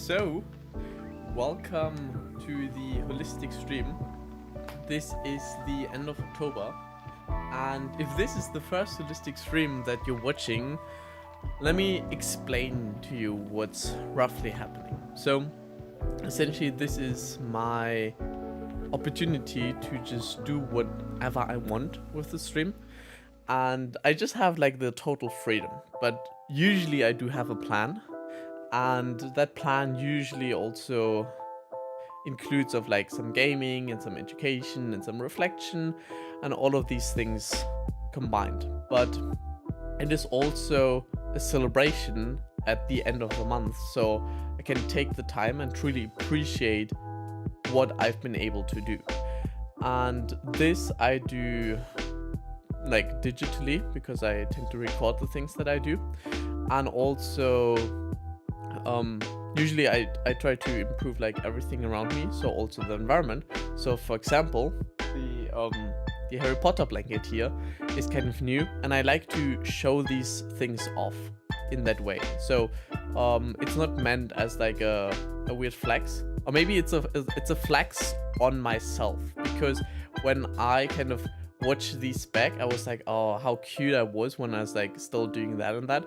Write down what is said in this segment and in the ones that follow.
So, welcome to the holistic stream. This is the end of October, and if this is the first holistic stream that you're watching, let me explain to you what's roughly happening. So, essentially, this is my opportunity to just do whatever I want with the stream, and I just have like the total freedom. But usually, I do have a plan, and that plan usually also includes of like some gaming and some education and some reflection and all of these things combined. But it is also a celebration at the end of the month, so I can take the time and truly appreciate what I've been able to do. And this I do like digitally because I tend to record the things that I do, and also usually I try to improve like everything around me, so also the environment. So for example, the Harry Potter blanket here is kind of new, and I like to show these things off in that way. So it's not meant as like a weird flex, or maybe it's a flex on myself, because when I kind of watch these back, I was like, oh, how cute I was when I was like still doing that and that.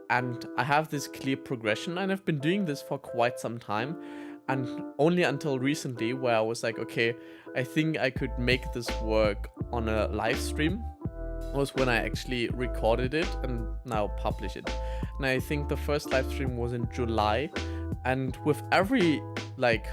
And I have this clear progression, and I've been doing this for quite some time, and only until recently where I was like, okay, I think I could make this work on a live stream, was when I actually recorded it and now publish it. And I think the first live stream was in July, and with every like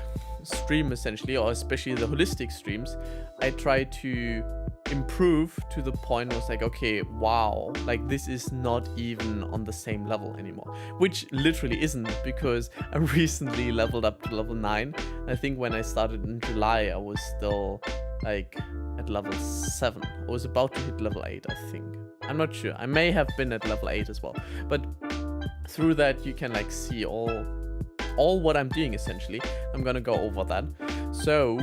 stream essentially, or especially the holistic streams, I try to improve to the point where it's like, okay, wow, like this is not even on the same level anymore, which literally isn't, because I recently leveled up to level 9. I think when I started in July, I was still like at level 7. I was about to hit level 8, I think. I'm not sure. I may have been at level 8 as well. But through that, you can like see all what I'm doing essentially. I'm gonna go over that. So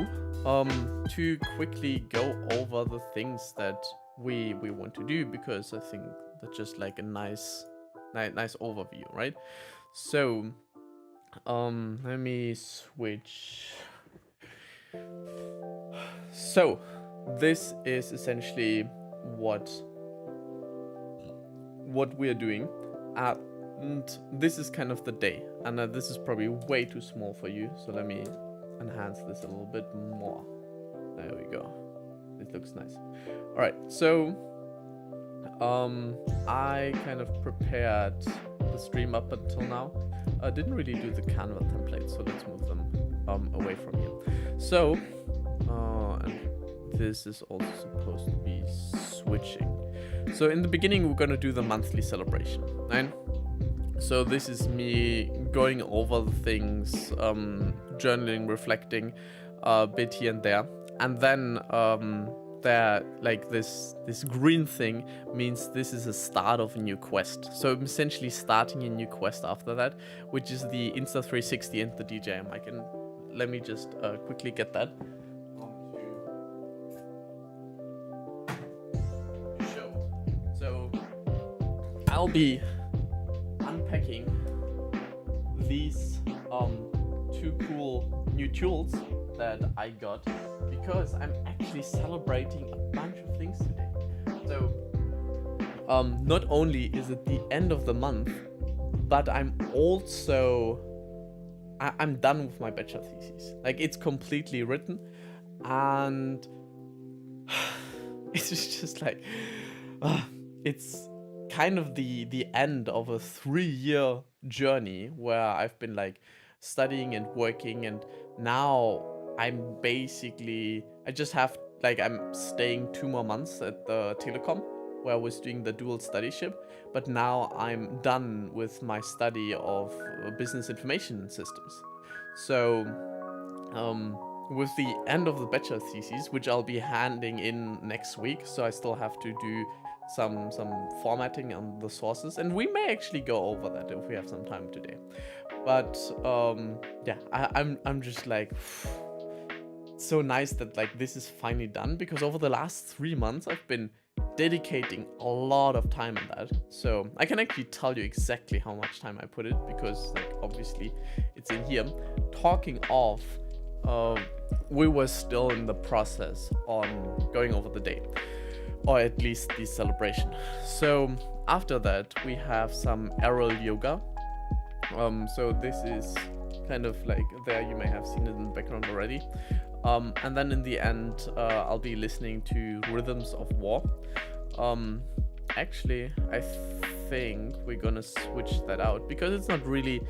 to quickly go over the things that we want to do, because I think that's just like a nice overview, right? So let me switch. So this is essentially what we're doing, and this is kind of the day, and this is probably way too small for you, so let me enhance this a little bit more. There we go. This looks nice. All right, so I kind of prepared the stream up until now. I didn't really do the Canva template, so let's move them away from here. So and this is also supposed to be switching. So in the beginning, we're gonna do the monthly celebration, right? So this is me going over the things, journaling, reflecting a bit here and there. And then there, like this green thing means this is a start of a new quest. So I'm essentially starting a new quest after that, which is the Insta360 and the DJI mic. And let me just quickly get that to show. So I'll be unpacking these two cool new tools that I got, because I'm actually celebrating a bunch of things today. So not only is it the end of the month, but I'm also I'm done with my bachelor thesis. Like, it's completely written, and it's just like it's kind of the end of a 3-year journey where I've been like studying and working, and now I'm basically, I just have like, I'm staying 2 more months at the Telecom where I was doing the dual studyship, but now I'm done with my study of business information systems. So with the end of the bachelor thesis, which I'll be handing in next week, so I still have to do some formatting on the sources, and we may actually go over that if we have some time today. But yeah, I'm just like, so nice that like this is finally done, because over the last 3 months I've been dedicating a lot of time on that. So I can actually tell you exactly how much time I put it, because like obviously it's in here. Talking of, we were still in the process on going over the day, or at least the celebration. So after that we have some aerial yoga. So this is kind of like, there you may have seen it in the background already. And then in the end, I'll be listening to Rhythms of War. Actually, I think we're gonna switch that out, because it's not really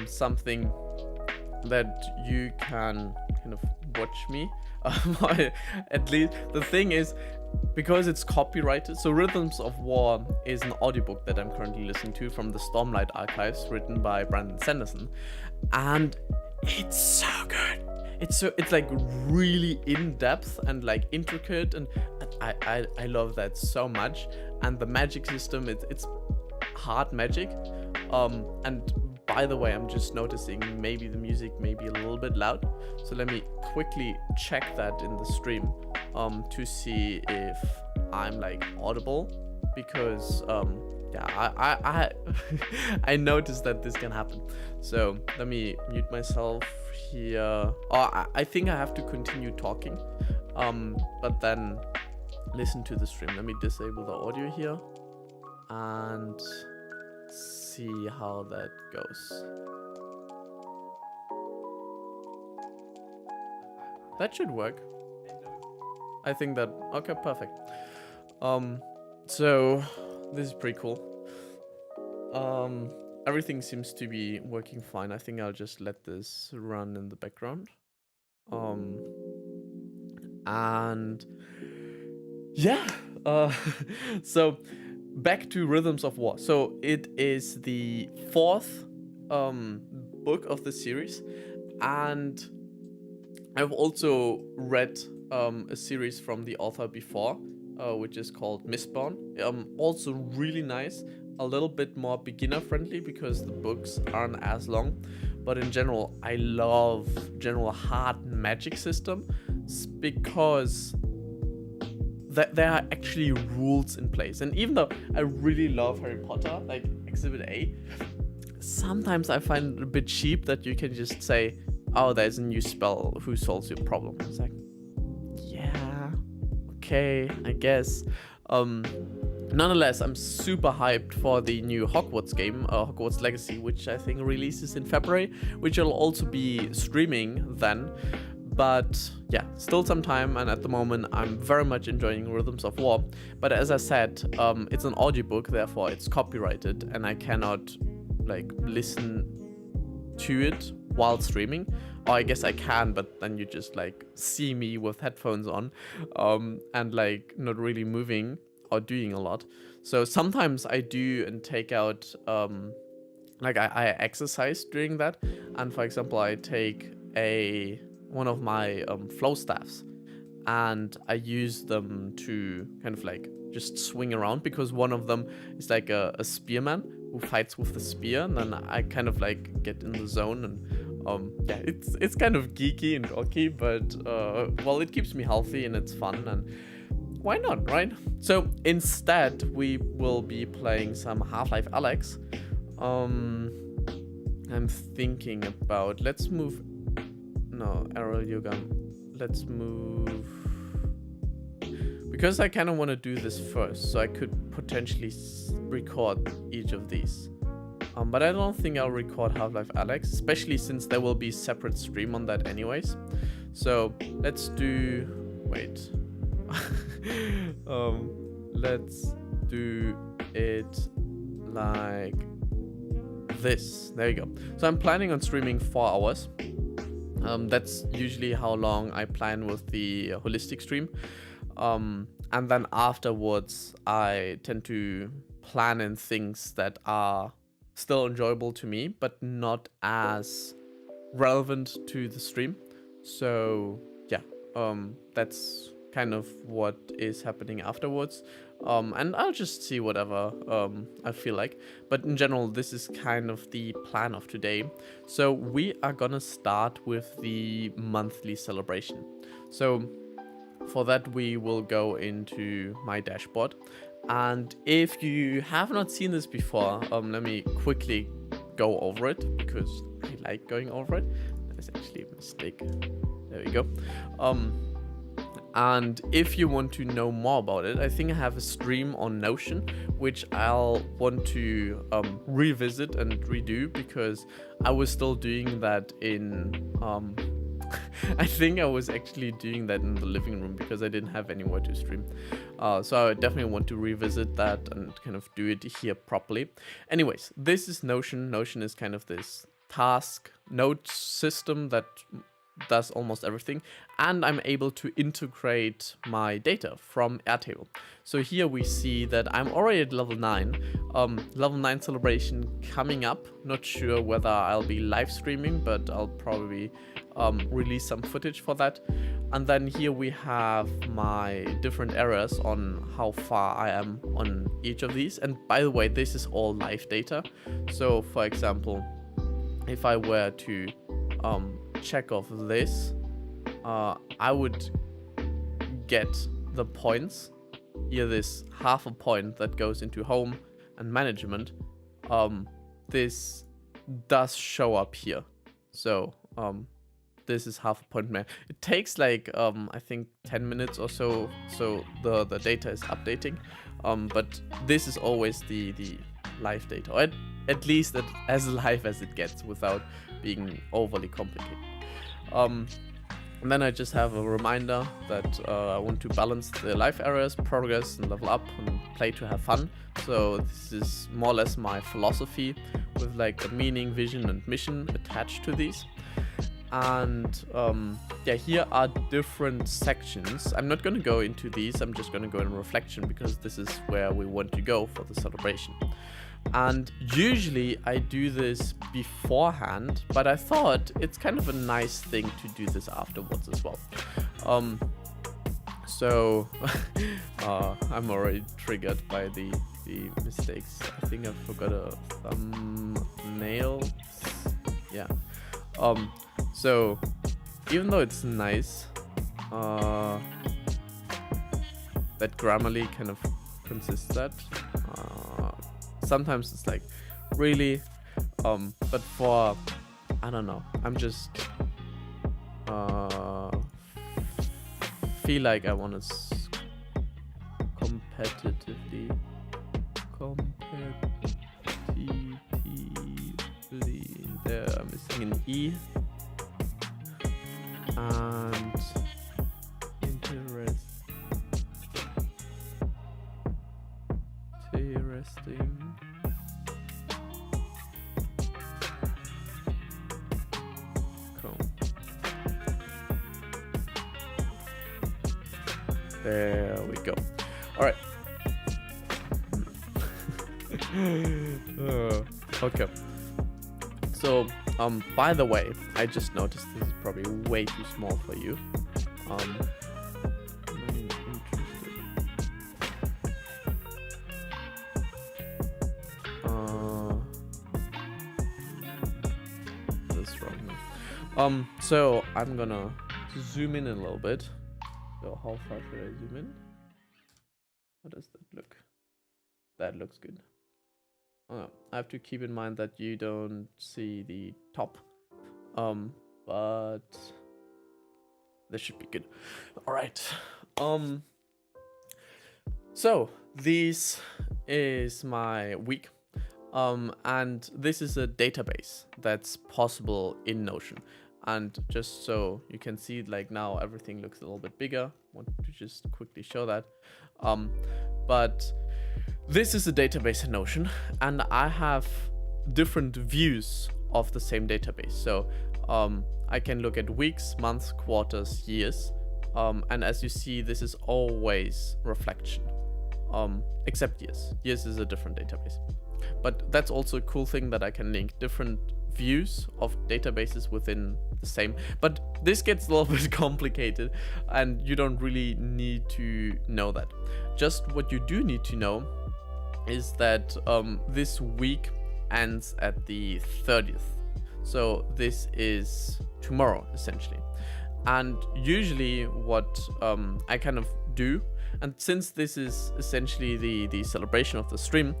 something that you can kind of watch me. At least the thing is, because it's copyrighted. So Rhythms of War is an audiobook that I'm currently listening to from the Stormlight Archives, written by Brandon Sanderson, and it's so good. It's like really in depth and like intricate, and I love that so much. And the magic system, it's hard magic. And by the way, I'm just noticing maybe the music may be a little bit loud, so let me quickly check that in the stream to see if I'm like audible, because yeah, I I noticed that this can happen. So let me mute myself here. Oh, I think I have to continue talking, but then listen to the stream. Let me disable the audio here and see how that goes. That should work. I think that, okay, perfect. So this is pretty cool. Everything seems to be working fine. I think I'll just let this run in the background. And yeah, so back to Rhythms of War. So it is the fourth book of the series, and I've also read a series from the author before, which is called Mistborn. Also really nice, a little bit more beginner friendly because the books aren't as long. But in general, I love general hard magic system, because there are actually rules in place. And even though I really love Harry Potter, like Exhibit A, sometimes I find it a bit cheap that you can just say, oh, there's a new spell who solves your problem. It's like, yeah, okay, I guess. Nonetheless, I'm super hyped for the new Hogwarts game, Hogwarts Legacy, which I think releases in February, which will also be streaming then. But yeah, still some time, and at the moment I'm very much enjoying Rhythms of War. But as I said, it's an audiobook, therefore it's copyrighted, and I cannot like listen to it while streaming. Or I guess I can, but then you just like see me with headphones on, and like not really moving or doing a lot. So sometimes I do and take out, like I exercise during that, and for example I take one of my flow staffs, and I use them to kind of like just swing around, because one of them is like a spearman who fights with the spear, and then I kind of like get in the zone, and yeah, it's kind of geeky and dorky, but well, it keeps me healthy and it's fun, and why not, right? So instead we will be playing some Half-Life Alyx. I'm thinking about, let's move, no, aerial yoga, let's move, because I kind of want to do this first, so I could potentially record each of these. But I don't think I'll record Half-Life Alyx, especially since there will be separate stream on that anyways. So let's do, wait, let's do it like this. There you go. So I'm planning on streaming 4 hours. That's usually how long I plan with the holistic stream. And then afterwards, I tend to plan in things that are still enjoyable to me, but not as relevant to the stream. So yeah, that's kind of what is happening afterwards. And I'll just see whatever I feel like. But in general, this is kind of the plan of today. So we are gonna start with the monthly celebration. So For that, we will go into my dashboard. And if you have not seen this before, let me quickly go over it, because I like going over it. There's actually a mistake. There we go. And if you want to know more about it, I think I have a stream on Notion, which I'll want to revisit and redo, because I was still doing that in... I think I was actually doing that in the living room because I didn't have anywhere to stream. So I definitely want to revisit that and kind of do it here properly. Anyways, this is Notion. Notion is kind of this task note system that does almost everything, and I'm able to integrate my data from Airtable. So here we see that I'm already at level 9. Level 9 celebration coming up. Not sure whether I'll be live streaming, but I'll probably release some footage for that. And then here we have my different areas on how far I am on each of these. And by the way, this is all live data. So for example, if I were to check off this, I would get the points. Here, this half a point that goes into home and management. This does show up here. So this is half a point. It takes like I think 10 minutes or so. So the data is updating. But this is always the live data, or at least as live as it gets, without being overly complicated. And then I just have a reminder that I want to balance the life areas, progress and level up, and play to have fun. So this is more or less my philosophy, with like a meaning, vision and mission attached to these. And yeah, here are different sections. I'm not going to go into these, I'm just going to go in reflection, because this is where we want to go for the celebration. And usually I do this beforehand, but I thought it's kind of a nice thing to do this afterwards as well. So I'm already triggered by the mistakes. I think I forgot a thumbnail. Yeah. So even though it's nice, that Grammarly kind of consists that. Sometimes it's like, really, but for, I don't know, I'm just feel like I want to competitively, there I'm missing an E, and interesting. Cool. There we go. All right. Okay. So, by the way, I just noticed this is probably way too small for you. So I'm gonna zoom in a little bit. So how far should I zoom in? How does that look? That looks good. I have to keep in mind that you don't see the top, but this should be good. All right. So this is my week. And this is a database that's possible in Notion. And just so you can see, like now everything looks a little bit bigger. Want to just quickly show that. But this is a database in Notion, and I have different views of the same database. So I can look at weeks, months, quarters, years. And as you see, this is always reflection, except years. Years is a different database. But that's also a cool thing, that I can link different views of databases within the same. But this gets a little bit complicated, and you don't really need to know that. Just what you do need to know is that this week ends at the 30th. So this is tomorrow, essentially. And usually what I kind of do, and since this is essentially the celebration of the stream,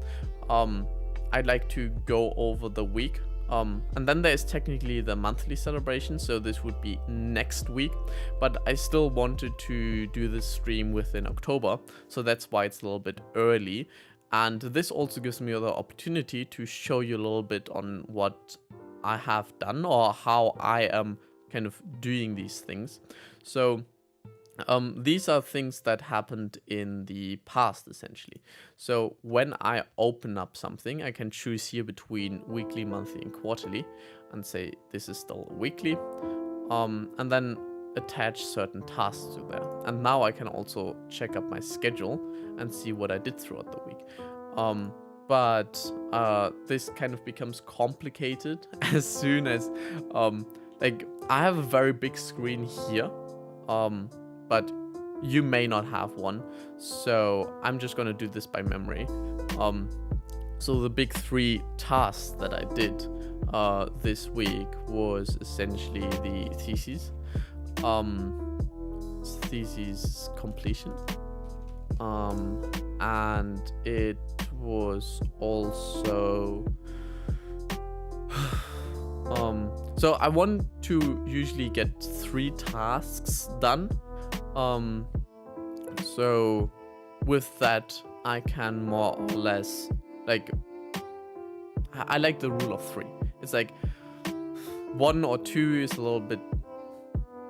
I'd like to go over the week. And then there's technically the monthly celebration, so this would be next week, but I still wanted to do this stream within October, so that's why it's a little bit early. And this also gives me the opportunity to show you a little bit on what I have done or how I am kind of doing these things. So these are things that happened in the past, essentially. So when I open up something, I can choose here between weekly, monthly, and quarterly, and say this is still weekly, and then attach certain tasks to there. And now I can also check up my schedule and see what I did throughout the week. But this kind of becomes complicated as soon as like I have a very big screen here, but you may not have one, so I'm just gonna do this by memory. So the big 3 tasks that I did this week was essentially the thesis completion, and it was also so I want to usually get 3 tasks done. So with that, I can more or less, like, I like the rule of 3. It's like 1 or 2 is a little bit,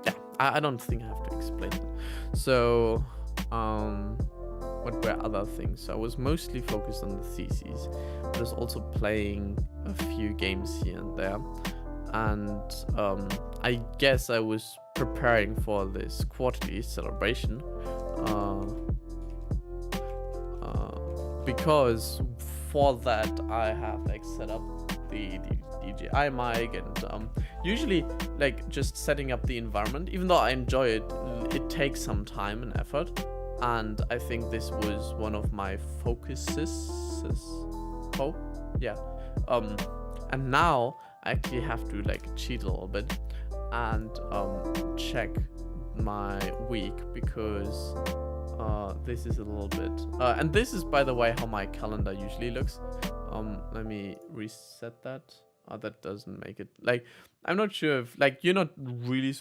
yeah, I don't think I have to explain it. So, what were other things? I was mostly focused on the theses, but I was also playing a few games here and there. And I guess I was preparing for this quarterly celebration, because for that I have like set up the DJI mic, and usually like just setting up the environment, even though I enjoy it, it takes some time and effort, and I think this was one of my focuses. And now I actually have to like cheat a little bit and check my week, because this is a little bit and this is, by the way, how my calendar usually looks. Let me reset that. That doesn't make it, like, I'm not sure if, like, you're not really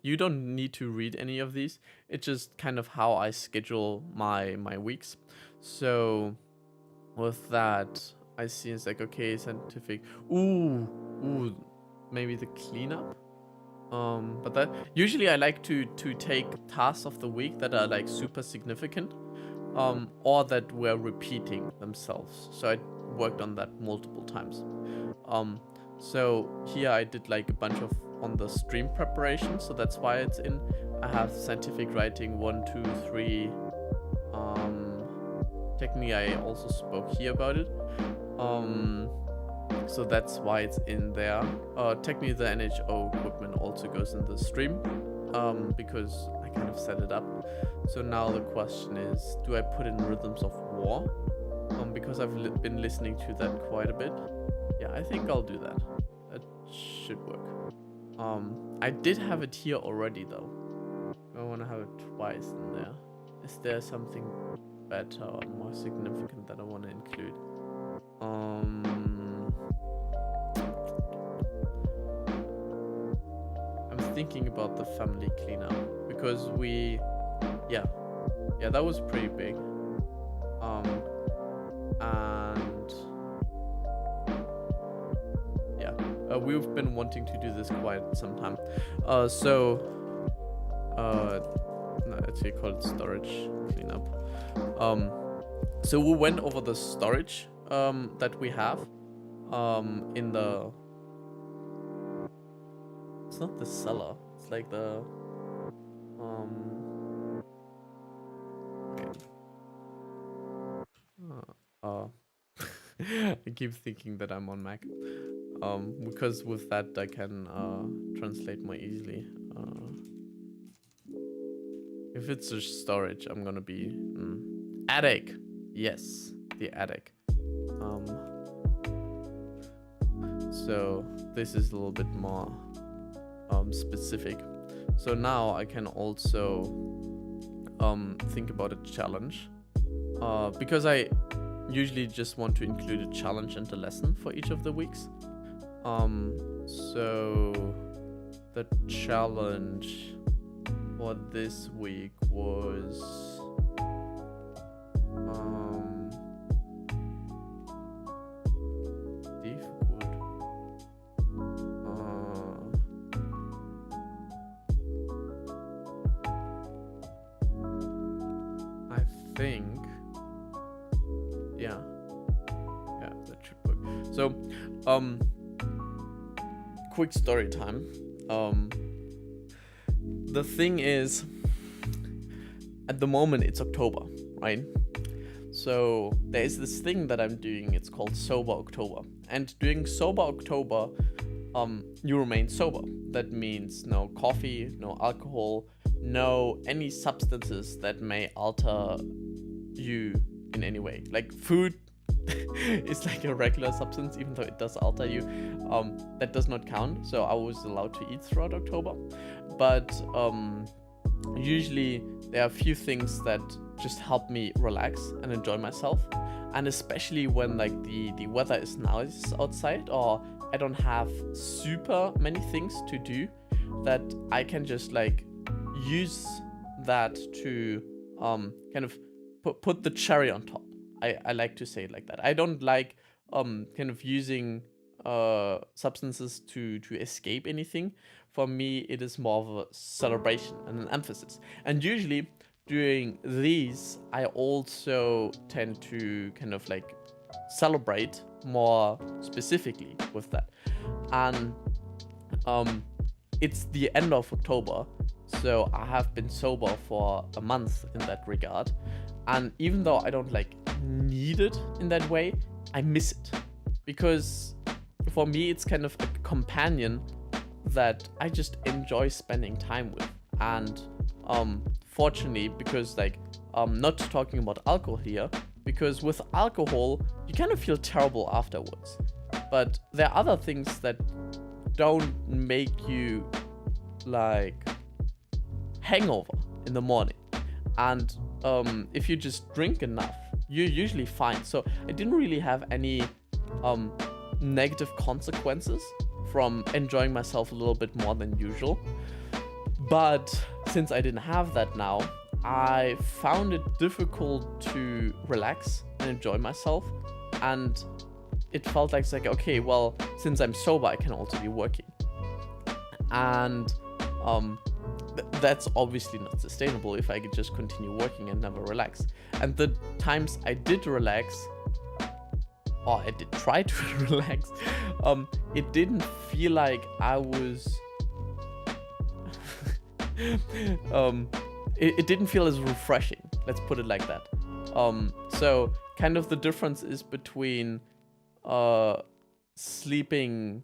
you don't need to read any of these. It's just kind of how I schedule my weeks. So with that, I see it's like, okay, scientific, ooh, maybe the cleanup. But that usually I like to take tasks of the week that are like super significant, or that were repeating themselves. So I worked on that multiple times. So here I did like a bunch of on the stream preparation, so that's why it's in. I have scientific writing 1, 2, 3. Technically I also spoke here about it. So that's why it's in there. Technically the NHO equipment also goes in the stream, because I kind of set it up. So now the question is, do I put in Rhythms of War? Because I've been listening to that quite a bit. Yeah, I think I'll do that. That should work. I did have it here already though. I want to have it twice in there. Is there something better or more significant that I want to include? I'm thinking about the family cleanup, because yeah, that was pretty big. And yeah, we've been wanting to do this quite some time. No, actually call it storage cleanup. So we went over the storage that we have in the, it's not the cellar, it's like the I keep thinking that I'm on Mac, because with that I can translate more easily. If it's a storage, I'm gonna be attic. Yes, the attic. So this is a little bit more specific. So now I can also think about a challenge, because I usually just want to include a challenge and a lesson for each of the weeks. So the challenge for this week was difficult. I think, yeah, that should work. So, quick story time. The thing is, at the moment it's October, right? So there is this thing that I'm doing, it's called Sober October. And during Sober October, you remain sober. That means no coffee, no alcohol, no any substances that may alter you in any way. Like food is like a regular substance, even though it does alter you. That does not count. So I was allowed to eat throughout October. But usually there are a few things that just help me relax and enjoy myself. And especially when like the weather is nice outside, or I don't have super many things to do, that I can just like use that to kind of put the cherry on top. I like to say it like that. I don't like kind of using substances to escape anything. For me, it is more of a celebration and an emphasis. And usually during these, I also tend to kind of like celebrate more specifically with that. And it's the end of October, so I have been sober for a month in that regard. And even though I don't like need it in that way, I miss it, because for me it's kind of a companion that I just enjoy spending time with. And fortunately, because like not talking about alcohol here, because with alcohol you kind of feel terrible afterwards, but there are other things that don't make you like hangover in the morning. And if you just drink enough, you're usually fine. So I didn't really have any negative consequences from enjoying myself a little bit more than usual. But since I didn't have that now, I found it difficult to relax and enjoy myself. And it felt like, it's like, okay, well, since I'm sober, I can also be working. And that's obviously not sustainable if I could just continue working and never relax. And the times I did relax, or I did try to relax, it didn't feel like I was it didn't feel as refreshing, let's put it like that. So kind of the difference is between sleeping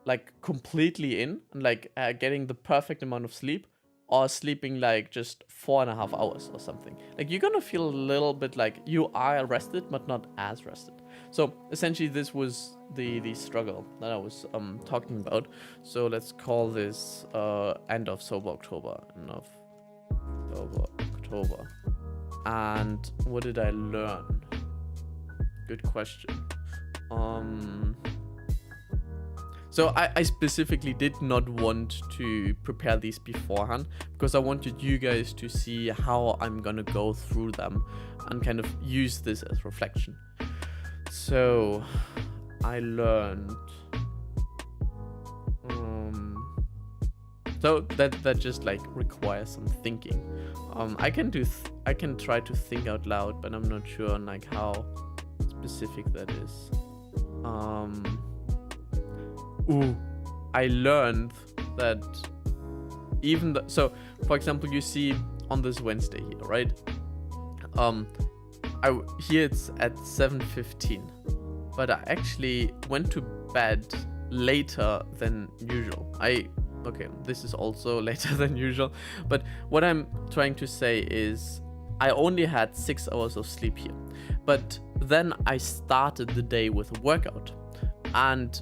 like completely in and like getting the perfect amount of sleep, or sleeping like just 4.5 hours or something. Like you're gonna feel a little bit like you are rested but not as rested. So essentially this was the struggle that I was talking about. So let's call this end of Sober October. End of Sober October. And what did I learn? Good question. So I specifically did not want to prepare these beforehand, because I wanted you guys to see how I'm gonna go through them and kind of use this as reflection. So I learned so that just like requires some thinking. I can try to think out loud, but I'm not sure on like how specific that is. I learned that even so, for example, you see on this Wednesday here, right? Here it's at 7:15, but I actually went to bed later than usual. Okay, this is also later than usual, but what I'm trying to say is I only had 6 hours of sleep here, but then I started the day with a workout, and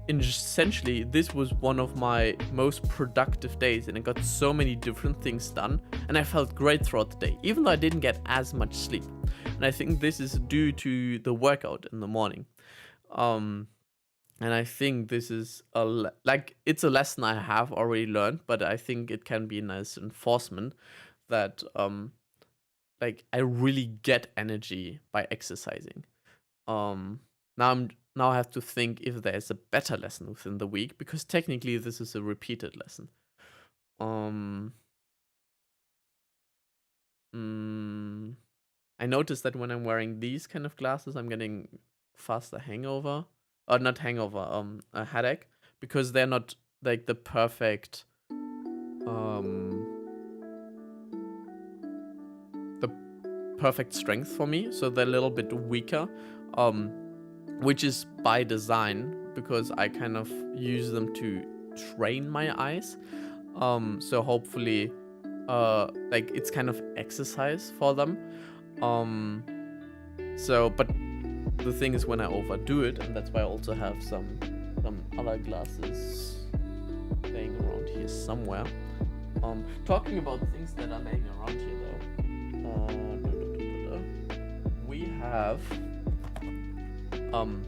essentially, this was one of my most productive days, and I got so many different things done, and I felt great throughout the day, even though I didn't get as much sleep. And I think this is due to the workout in the morning. And I think this is it's a lesson I have already learned, but I think it can be a nice enforcement that like I really get energy by exercising. Now I have to think if there's a better lesson within the week, because technically this is a repeated lesson. I noticed that when I'm wearing these kind of glasses, I'm getting faster hangover, or not hangover, a headache, because they're not like the perfect, strength for me. So they're a little bit weaker, which is by design, because I kind of use them to train my eyes. So hopefully, like it's kind of exercise for them. So, but the thing is when I overdo it, and that's why I also have some other glasses laying around here somewhere. Talking about things that are laying around here though, we have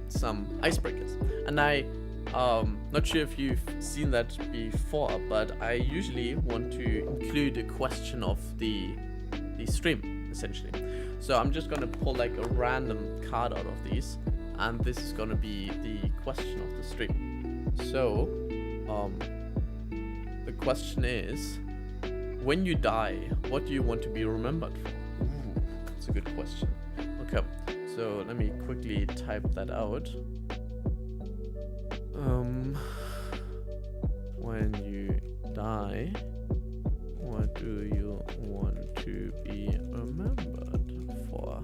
some icebreakers, and I not sure if you've seen that before, but I usually want to include a question of the stream, essentially. So I'm just gonna pull like a random card out of these, and this is gonna be the question of the stream. So the question is, when you die, what do you want to be remembered for? Ooh, that's a good question. Okay, so let me quickly type that out. When you die, what do you want to be remembered for?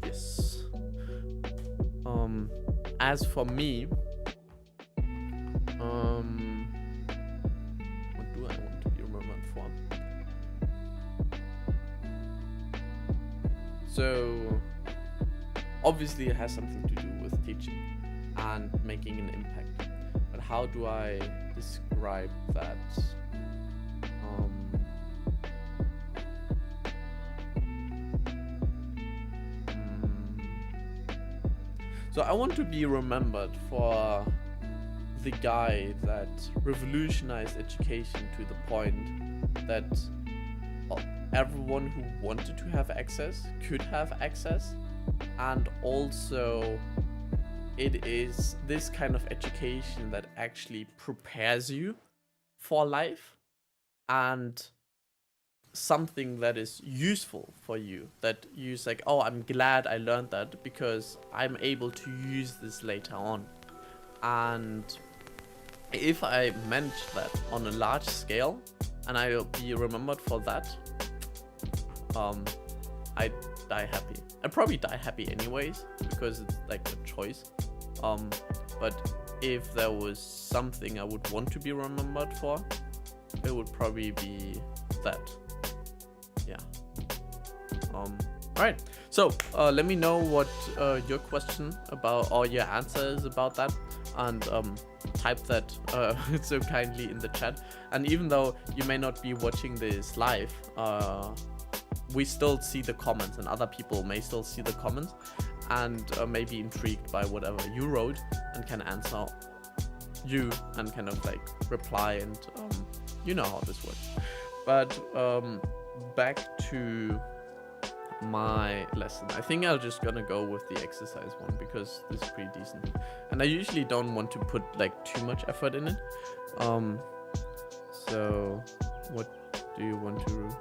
Yes. As for me, what do I want to be remembered for? So, obviously it has something to do with teaching and making an impact. But how do I describe that? So I want to be remembered for the guy that revolutionized education to the point that everyone who wanted to have access could have access, and also it is this kind of education that actually prepares you for life, and something that is useful for you, that you're like, oh, I'm glad I learned that because I'm able to use this later on. And if I manage that on a large scale and I'll be remembered for that, I die happy. I probably die happy anyways because it's like a choice. But if there was something I would want to be remembered for, it would probably be that. Yeah. Alright. So let me know what your question about or your answer is about that, and type that so kindly in the chat. And even though you may not be watching this live, we still see the comments, and other people may still see the comments and may be intrigued by whatever you wrote and can answer you and kind of like reply, and you know how this works. But back to my lesson. I think I'm just gonna go with the exercise one because this is pretty decent, and I usually don't want to put like too much effort in it. So what do you want to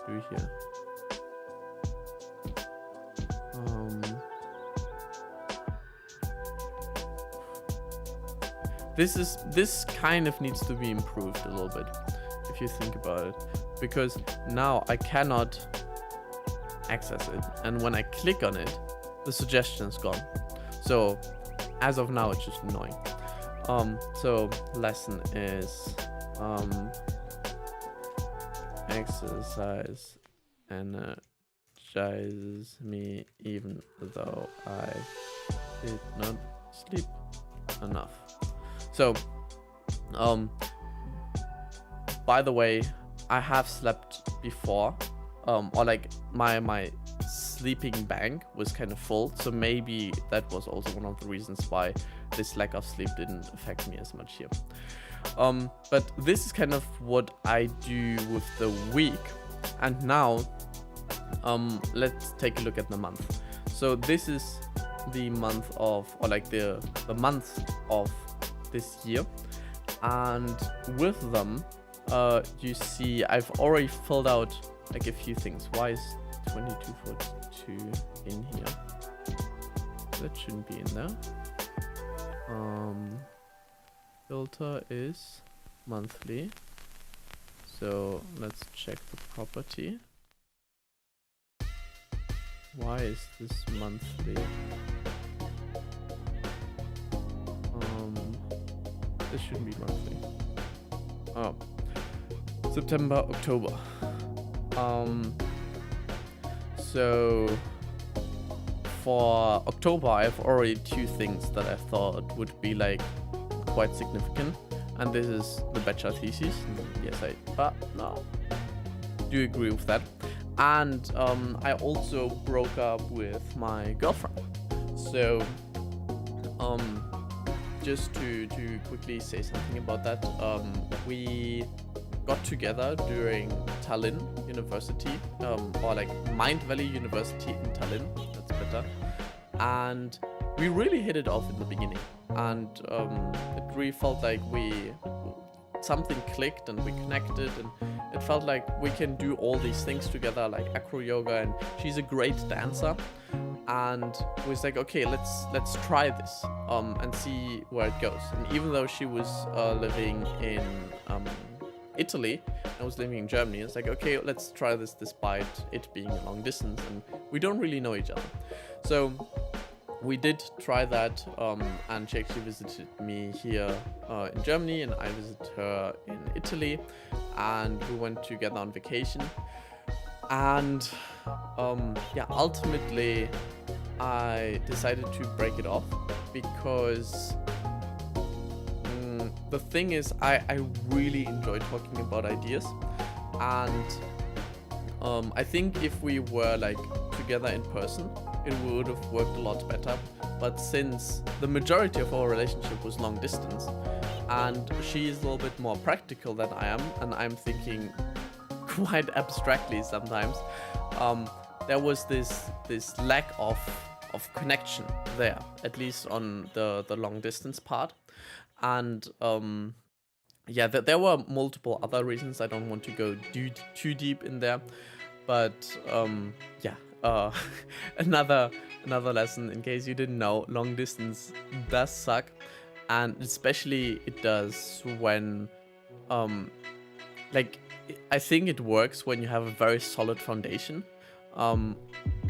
do here? This kind of needs to be improved a little bit if you think about it, because now I cannot access it, and when I click on it, the suggestion is gone. So as of now, it's just annoying. So lesson is exercise energy energizes me even though I did not sleep enough. So, by the way, I have slept before, or like my sleeping bank was kind of full, so maybe that was also one of the reasons why this lack of sleep didn't affect me as much here. But this is kind of what I do with the week. And now, let's take a look at the month. So this is the month of, or like the months of this year. And with them, you see I've already filled out like a few things. Why is 2242 in here? That shouldn't be in there. Filter is monthly. So let's check the property. Why is this monthly? This shouldn't be monthly. Oh, September, October. So for October, I have already two things that I thought would be like quite significant, and this is the bachelor thesis. Yes, no, do agree with that. And I also broke up with my girlfriend. So just to quickly say something about that, we got together during Tallinn University, or like Mind Valley University in Tallinn, that's better. And we really hit it off in the beginning, and it really felt like something clicked and we connected, and it felt like we can do all these things together, like acro yoga, and she's a great dancer. And we was like, okay, let's try this and see where it goes. And even though she was living in Italy, I was living in Germany, it's like, okay, let's try this despite it being a long distance and we don't really know each other. So we did try that, and she actually visited me here in Germany, and I visited her in Italy, and we went together on vacation. And yeah, ultimately I decided to break it off because the thing is, I really enjoy talking about ideas, and I think if we were like together in person, it would have worked a lot better. But since the majority of our relationship was long distance, and she is a little bit more practical than I am, and I'm thinking quite abstractly sometimes, there was this lack of connection there, at least on the long distance part. And yeah, there were multiple other reasons. I don't want to go too deep in there, but yeah, another lesson, in case you didn't know, long distance does suck, and especially it does when like, I think it works when you have a very solid foundation,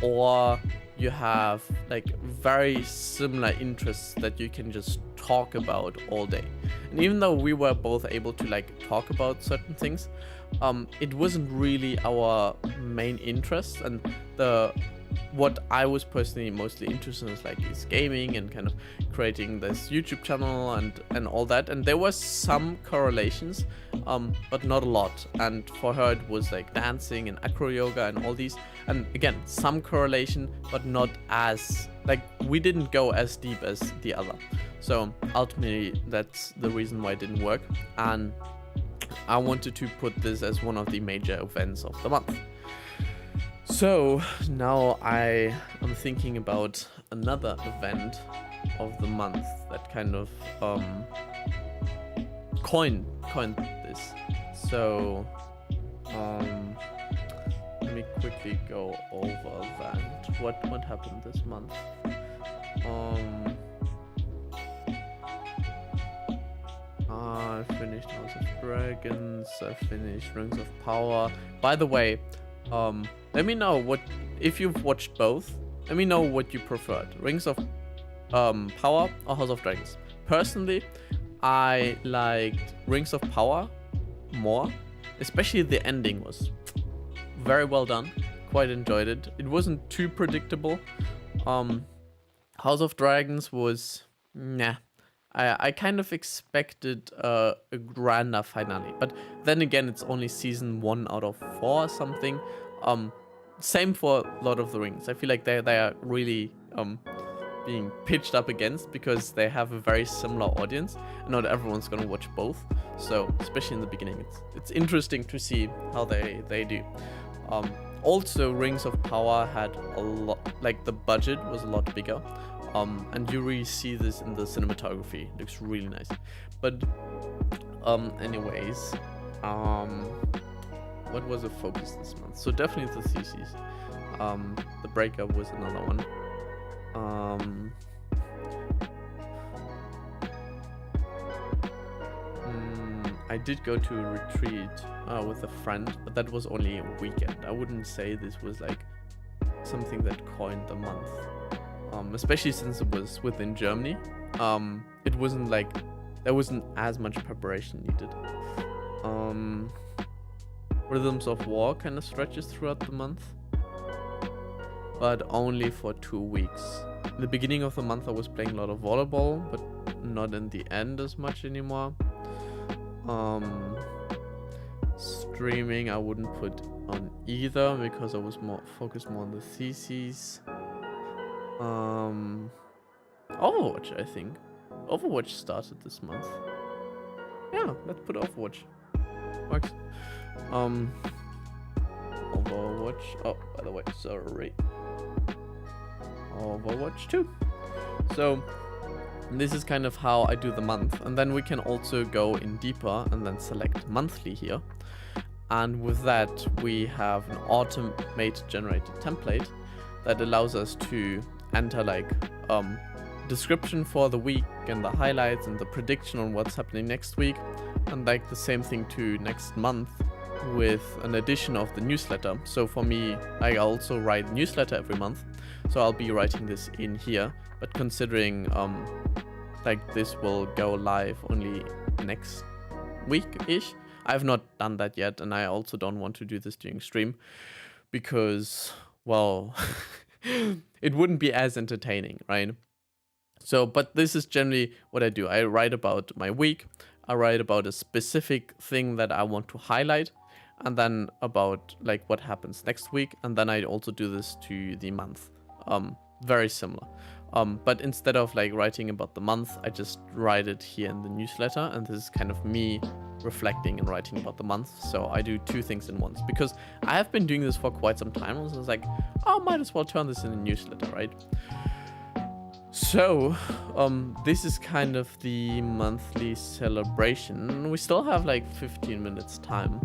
or you have like very similar interests that you can just talk about all day. And even though we were both able to like talk about certain things, it wasn't really our main interest. And what I was personally mostly interested in is gaming and kind of creating this YouTube channel and all that. And there was some correlations, but not a lot. And for her, it was like dancing and acro yoga and all these. And again, some correlation, but not as, like, we didn't go as deep as the other. So ultimately, that's the reason why it didn't work. And I wanted to put this as one of the major events of the month. So now I am thinking about another event of the month that kind of coined this. So let me quickly go over that. What happened this month? I finished House of Dragons. I finished Rings of Power. By the way, let me know if you've watched both. Let me know what you preferred, Rings of Power or House of Dragons. Personally, I liked Rings of Power more, especially the ending was very well done, quite enjoyed it. It wasn't too predictable. House of Dragons was, nah. I kind of expected a grander finale, but then again, it's only season 1 out of 4 or something. Same for Lord of the Rings. I feel like they are really being pitched up against because they have a very similar audience, and not everyone's gonna watch both. So especially in the beginning, it's interesting to see how they do. Also, Rings of Power had a lot, like the budget was a lot bigger. And you really see this in the cinematography. It looks really nice. But anyways, what was the focus this month? So definitely the thesis. The Breakup was another one. I did go to a retreat with a friend, but that was only a weekend. I wouldn't say this was like something that coined the month. Especially since it was within Germany. It wasn't like, there wasn't as much preparation needed. Rhythms of War kind of stretches throughout the month, but only for 2 weeks. In the beginning of the month I was playing a lot of volleyball, but not in the end as much anymore. Streaming I wouldn't put on either because I was focused more on the theses. Overwatch, I think. Overwatch started this month. Yeah, let's put Overwatch. Works. Overwatch. Oh, by the way, sorry. Overwatch 2. So, this is kind of how I do the month. And then we can also go in deeper and then select monthly here. And with that, we have an automated generated template that allows us to enter like description for the week and the highlights and the prediction on what's happening next week, and like the same thing to next month with an addition of the newsletter. So for me, I also write a newsletter every month, so I'll be writing this in here, but considering like this will go live only next week-ish, I've not done that yet, and I also don't want to do this during stream because, well, it wouldn't be as entertaining, right? So, but this is generally what I do. I write about my week, I write about a specific thing that I want to highlight, and then about like what happens next week, and then I also do this to the month. Very similar. But instead of like writing about the month, I just write it here in the newsletter, and this is kind of me reflecting and writing about the month. So I do 2 things in once because I have been doing this for quite some time. So I was like, oh, might as well turn this in a newsletter, right? So this is kind of the monthly celebration. We still have like 15 minutes time,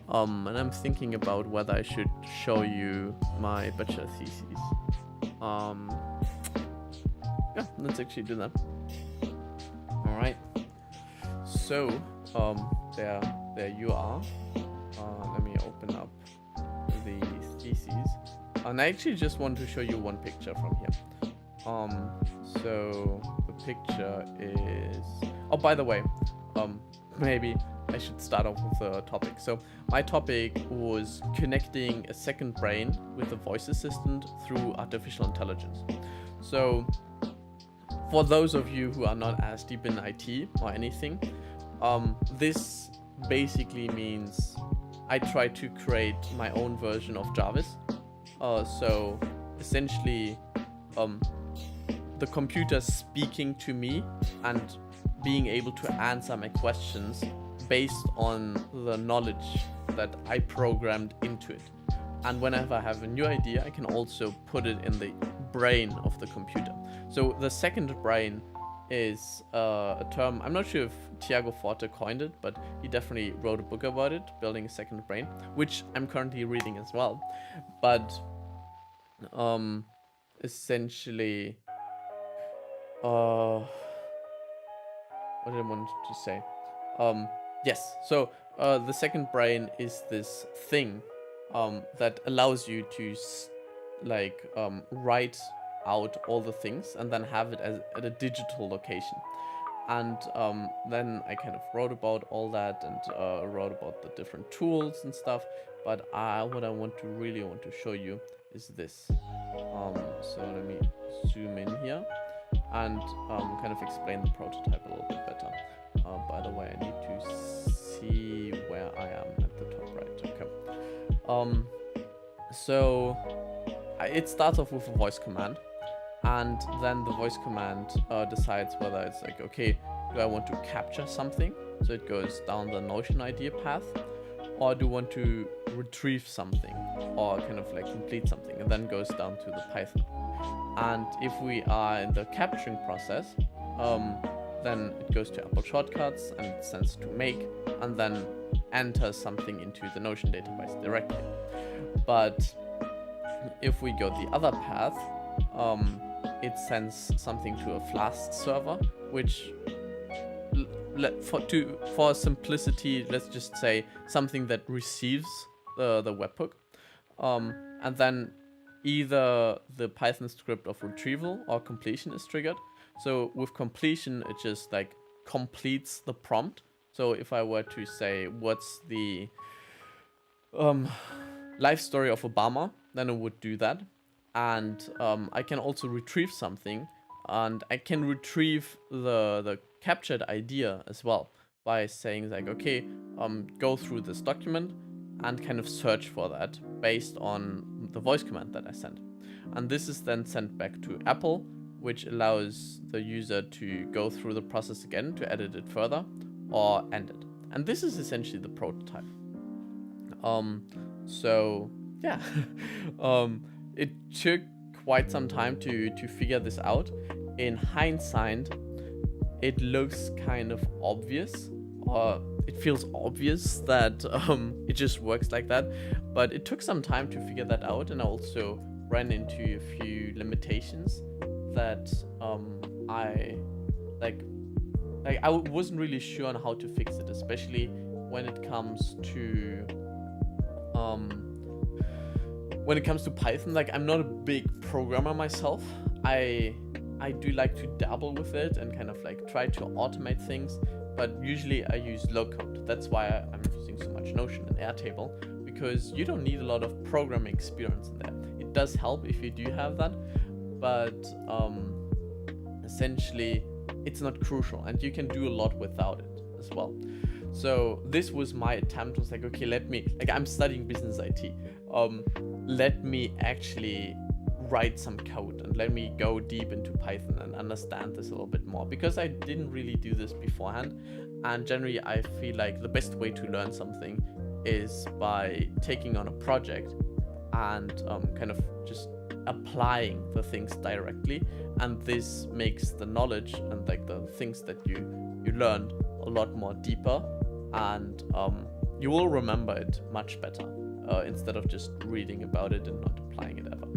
and I'm thinking about whether I should show you my bachelor thesis. Yeah, let's actually do that. All right. So there you are. Let me open up the theses, and I actually just want to show you one picture from here. So the picture is, oh, by the way, maybe I should start off with the topic. So my topic was connecting a second brain with a voice assistant through artificial intelligence. So for those of you who are not as deep in IT or anything, this basically means I try to create my own version of Jarvis. So essentially, the computer speaking to me and being able to answer my questions based on the knowledge that I programmed into it. And whenever I have a new idea, I can also put it in the brain of the computer. So the second brain is a term, I'm not sure if Tiago Forte coined it, but he definitely wrote a book about it, Building a Second Brain, which I'm currently reading as well. But essentially, what did I want to say? Yes, so the second brain is this thing that allows you to write out all the things and then have it at a digital location. And then I kind of wrote about all that and wrote about the different tools and stuff. But what I really want to show you is this. So let me zoom in here and kind of explain the prototype a little bit better. By the way, I need to see where I am at the top right. Okay. So it starts off with a voice command, and then the voice command decides whether it's like, okay, do I want to capture something? So it goes down the Notion idea path, or do I want to retrieve something or kind of like complete something, and then goes down to the Python. And if we are in the capturing process, then it goes to Apple Shortcuts and it sends to make, and then enters something into the Notion database directly. But if we go the other path, it sends something to a Flask server, which for simplicity, let's just say something that receives the webhook, and then either the Python script of retrieval or completion is triggered. So with completion, it just like completes the prompt. So if I were to say, what's the life story of Obama, then it would do that. And I can also retrieve something, and I can retrieve the captured idea as well by saying like, okay, go through this document and kind of search for that based on the voice command that I sent. And this is then sent back to Apple, which allows the user to go through the process again to edit it further or end it. And this is essentially the prototype. So yeah, it took quite some time to figure this out. In hindsight, it looks kind of obvious, or it feels obvious that it just works like that. But it took some time to figure that out, and I also ran into a few limitations that I wasn't really sure on how to fix it, especially when it comes to Python. Like, I'm not a big programmer myself. I do like to dabble with it and kind of like try to automate things, but usually I use low code. That's why I'm using so much Notion and Airtable, because you don't need a lot of programming experience in there. It does help if you do have that, but essentially it's not crucial, and you can do a lot without it as well. So this was my attempt. Was like, okay, I'm studying business IT. Let me actually write some code and let me go deep into Python and understand this a little bit more, because I didn't really do this beforehand. And generally I feel like the best way to learn something is by taking on a project and kind of just applying the things directly, and this makes the knowledge and like the things that you learned a lot more deeper, and you will remember it much better instead of just reading about it and not applying it ever.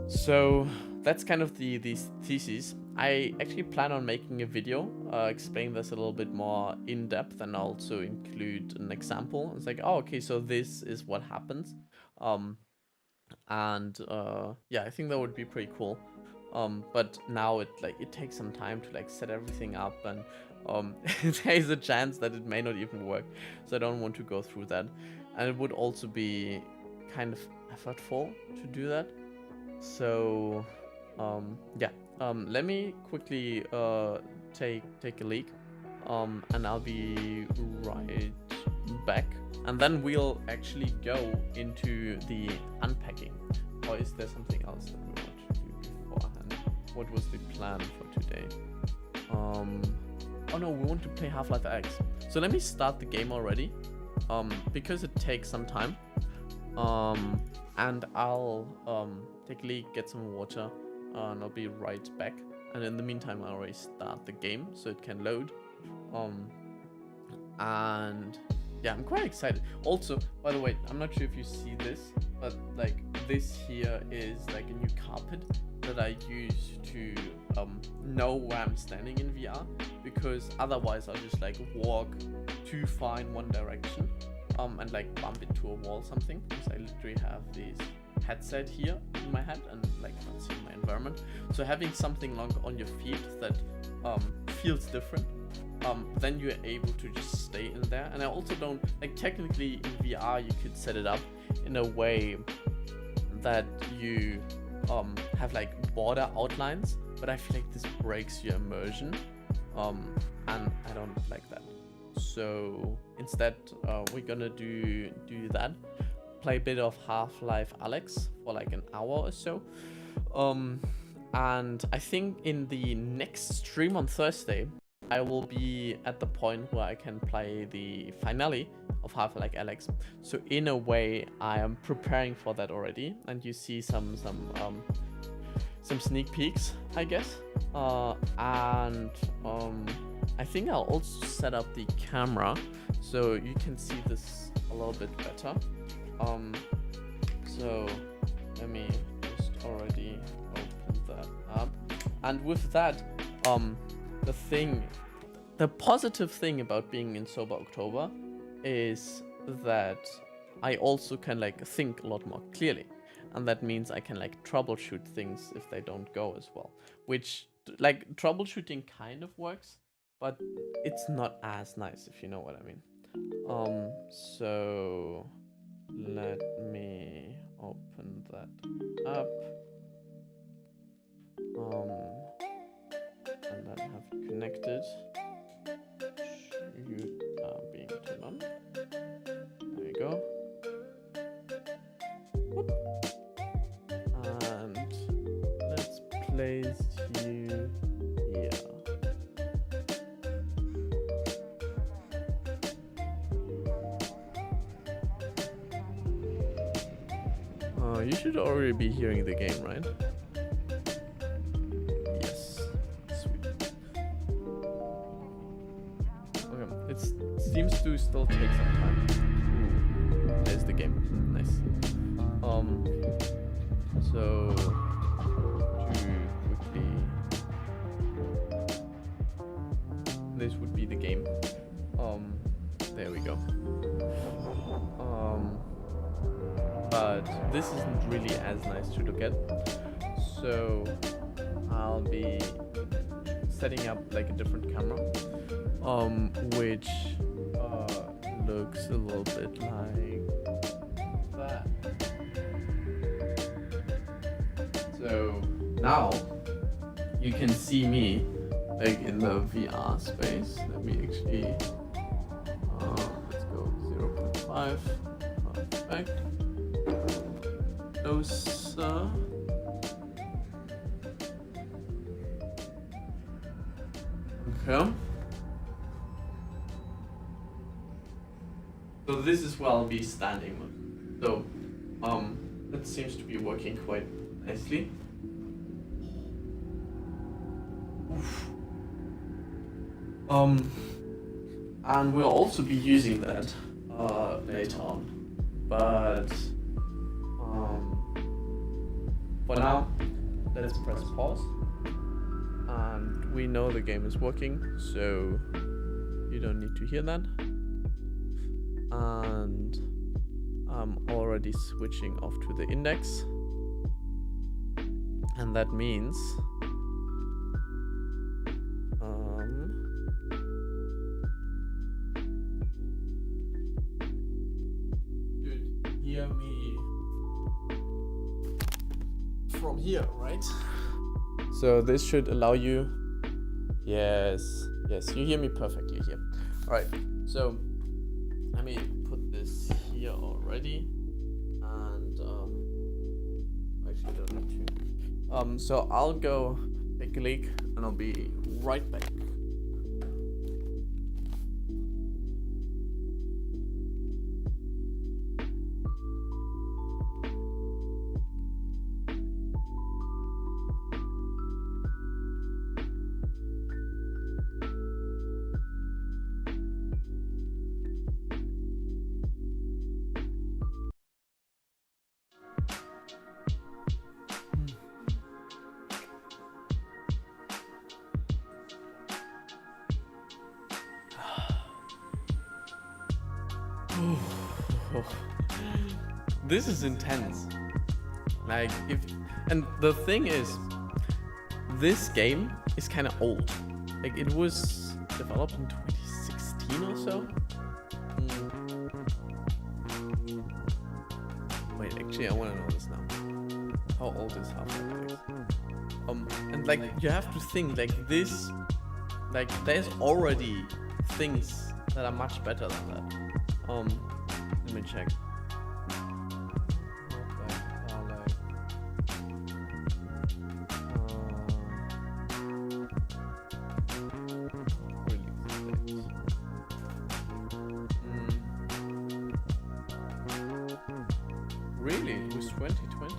So that's kind of the thesis. I actually plan on making a video explaining this a little bit more in depth, and also include an example. It's like, oh, okay, so this is what happens. Yeah, I think that would be pretty cool. But now it takes some time to like set everything up, and there is a chance that it may not even work. So I don't want to go through that, and it would also be kind of effortful to do that. So yeah, let me quickly take a leak, and I'll be right back, and then we'll actually go into the unpacking. Or is there something else that we want to do beforehand? What was the plan for today? Oh no, we want to play Half-Life Alyx. So let me start the game already, because it takes some time. And I'll take a leak, get some water, and I'll be right back. And in the meantime, I'll already start the game so it can load. And yeah, I'm quite excited. Also, by the way, I'm not sure if you see this, but like this here is like a new carpet that I use to know where I'm standing in VR, because otherwise I'll just like walk too far in one direction and like bump into a wall or something, because I literally have these headset here in my head and like not seeing my environment. So having something long on your feet that feels different, then you're able to just stay in there. And I also don't like, technically in VR you could set it up in a way that you have like border outlines, but I feel like this breaks your immersion, and I don't like that. So instead we're gonna do that, play a bit of Half-Life Alyx for like an hour or so, and I think in the next stream on Thursday I will be at the point where I can play the finale of Half-Life Alyx. So in a way I am preparing for that already, and you see some sneak peeks, I guess, and I think I'll also set up the camera so you can see this a little bit better. So let me just already open that up, and with that, the positive thing about being in Sober October is that I also can like think a lot more clearly, and that means I can like troubleshoot things if they don't go as well, which like troubleshooting kind of works, but it's not as nice, if you know what I mean. So let me open that up, and then have it connected. You are being turned on. There you go. Whoop. And let's place you here. You should already be hearing the game, right? Yes. Sweet. Okay, it seems to still take some time. Ooh, there's the game. Nice. So to quickly, this would be the game. There we go. But this isn't really as nice to look at, so I'll be setting up like a different camera, which looks a little bit like that. So now you can see me like in the VR space. Let me actually let's go 0.5. Perfect. Closer. Okay. So this is where I'll be standing. So that seems to be working quite nicely. Oof. And we'll also be using that later on, but for now, let's press pause, and we know the game is working, so you don't need to hear that. And I'm already switching off to the index, and that means you hear me from here, right? So this should allow you, yes, you hear me perfectly here. All right, so let me put this here already, and actually don't need to. So I'll go take a leak, and I'll be right back. This is intense. Like and the thing is, this game is kind of old. Like it was developed in 2016 or so. Wait, actually, I want to know this now. How old is Half-Life? And like you have to think like this. Like there's already things that are much better than that. Let me check. Really? It was 2020.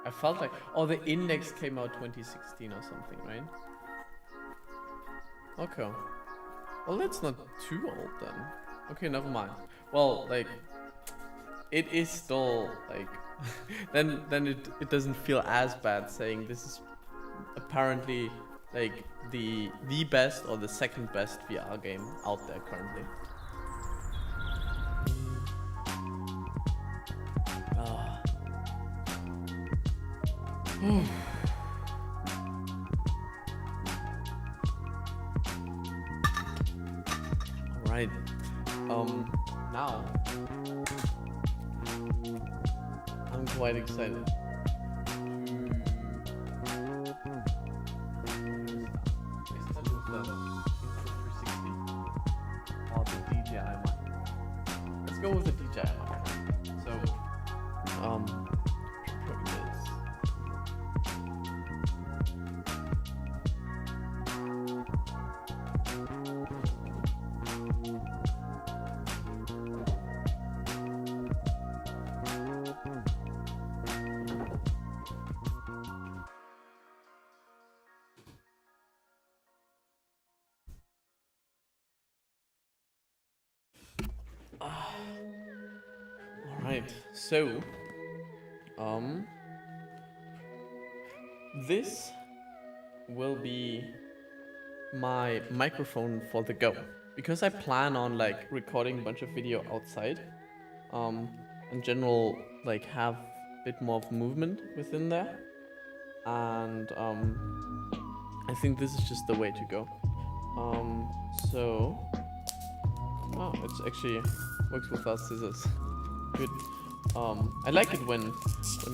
I felt like, oh, the Index came out 2016 or something, right? Okay. Well, that's not too old then. Okay, never mind. Well, like, it is still like, then it doesn't feel as bad saying this is apparently like the best or the second best VR game out there currently. Alright. Now I'm quite excited. Let's go with the DJI mic. So, alright, so this will be my microphone for the go, because I plan on like recording a bunch of video outside, in general, like have a bit more of movement within there, and I think this is just the way to go. So it's actually works without scissors. Good. I like it when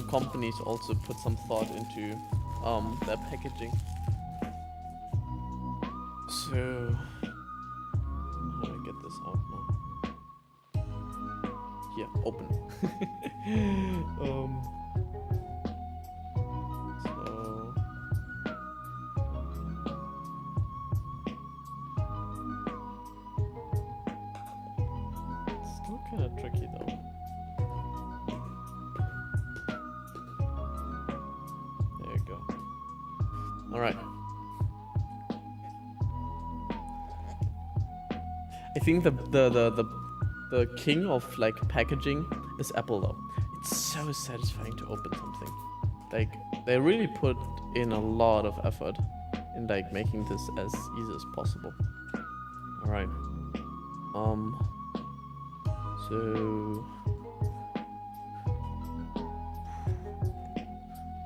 companies also put some thought into their packaging. So how do I get this out now? Here, open. So it's still kind of tricky though. There you go. All right. I think the king of like packaging is Apple though. It's so satisfying to open something. Like they really put in a lot of effort in like making this as easy as possible. All right. So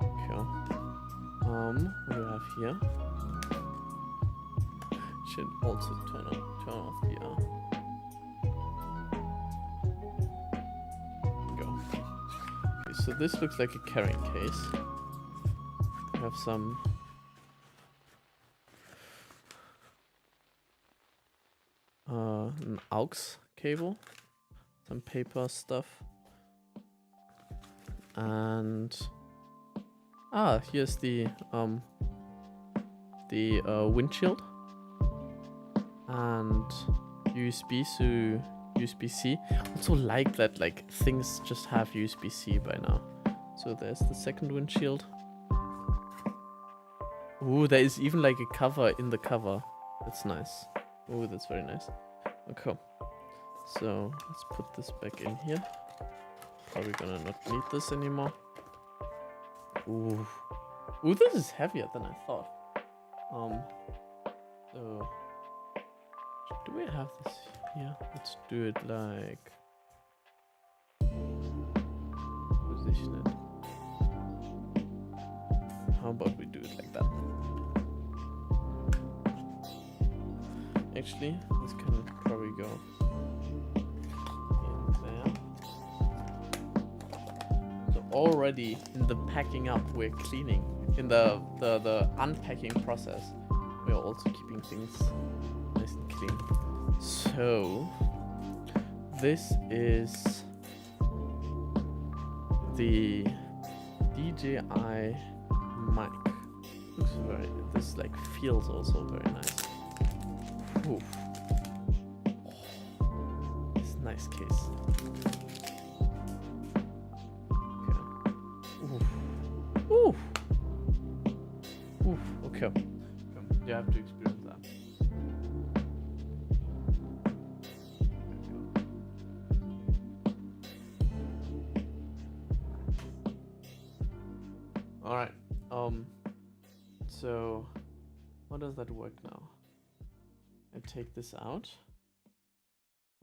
okay. What do we have here? Should also turn off VR. Go. Okay, so this looks like a carrying case. We have some an aux cable, some paper stuff, and here's the windshield. And USB, so USB-C. Also like that like things just have USB-C by now. So there's the second windshield. Ooh, there is even like a cover in the cover. That's nice. Ooh, that's very nice. Okay. So let's put this back in here. Probably gonna not need this anymore. Ooh. Ooh, this is heavier than I thought. So do we have this here? Let's do it like position position it. How about we do it like that? Actually, this can probably go in there. So already in the packing up, we're cleaning. In the unpacking process, we're also keeping things nice and clean. So this is the DJI mic. Looks very. This like feels also very nice. Oof. Oh, it's a nice case. Okay. Oof. Oof. Oof. Okay. You have to experience that. All right. So how does that work now? I take this out.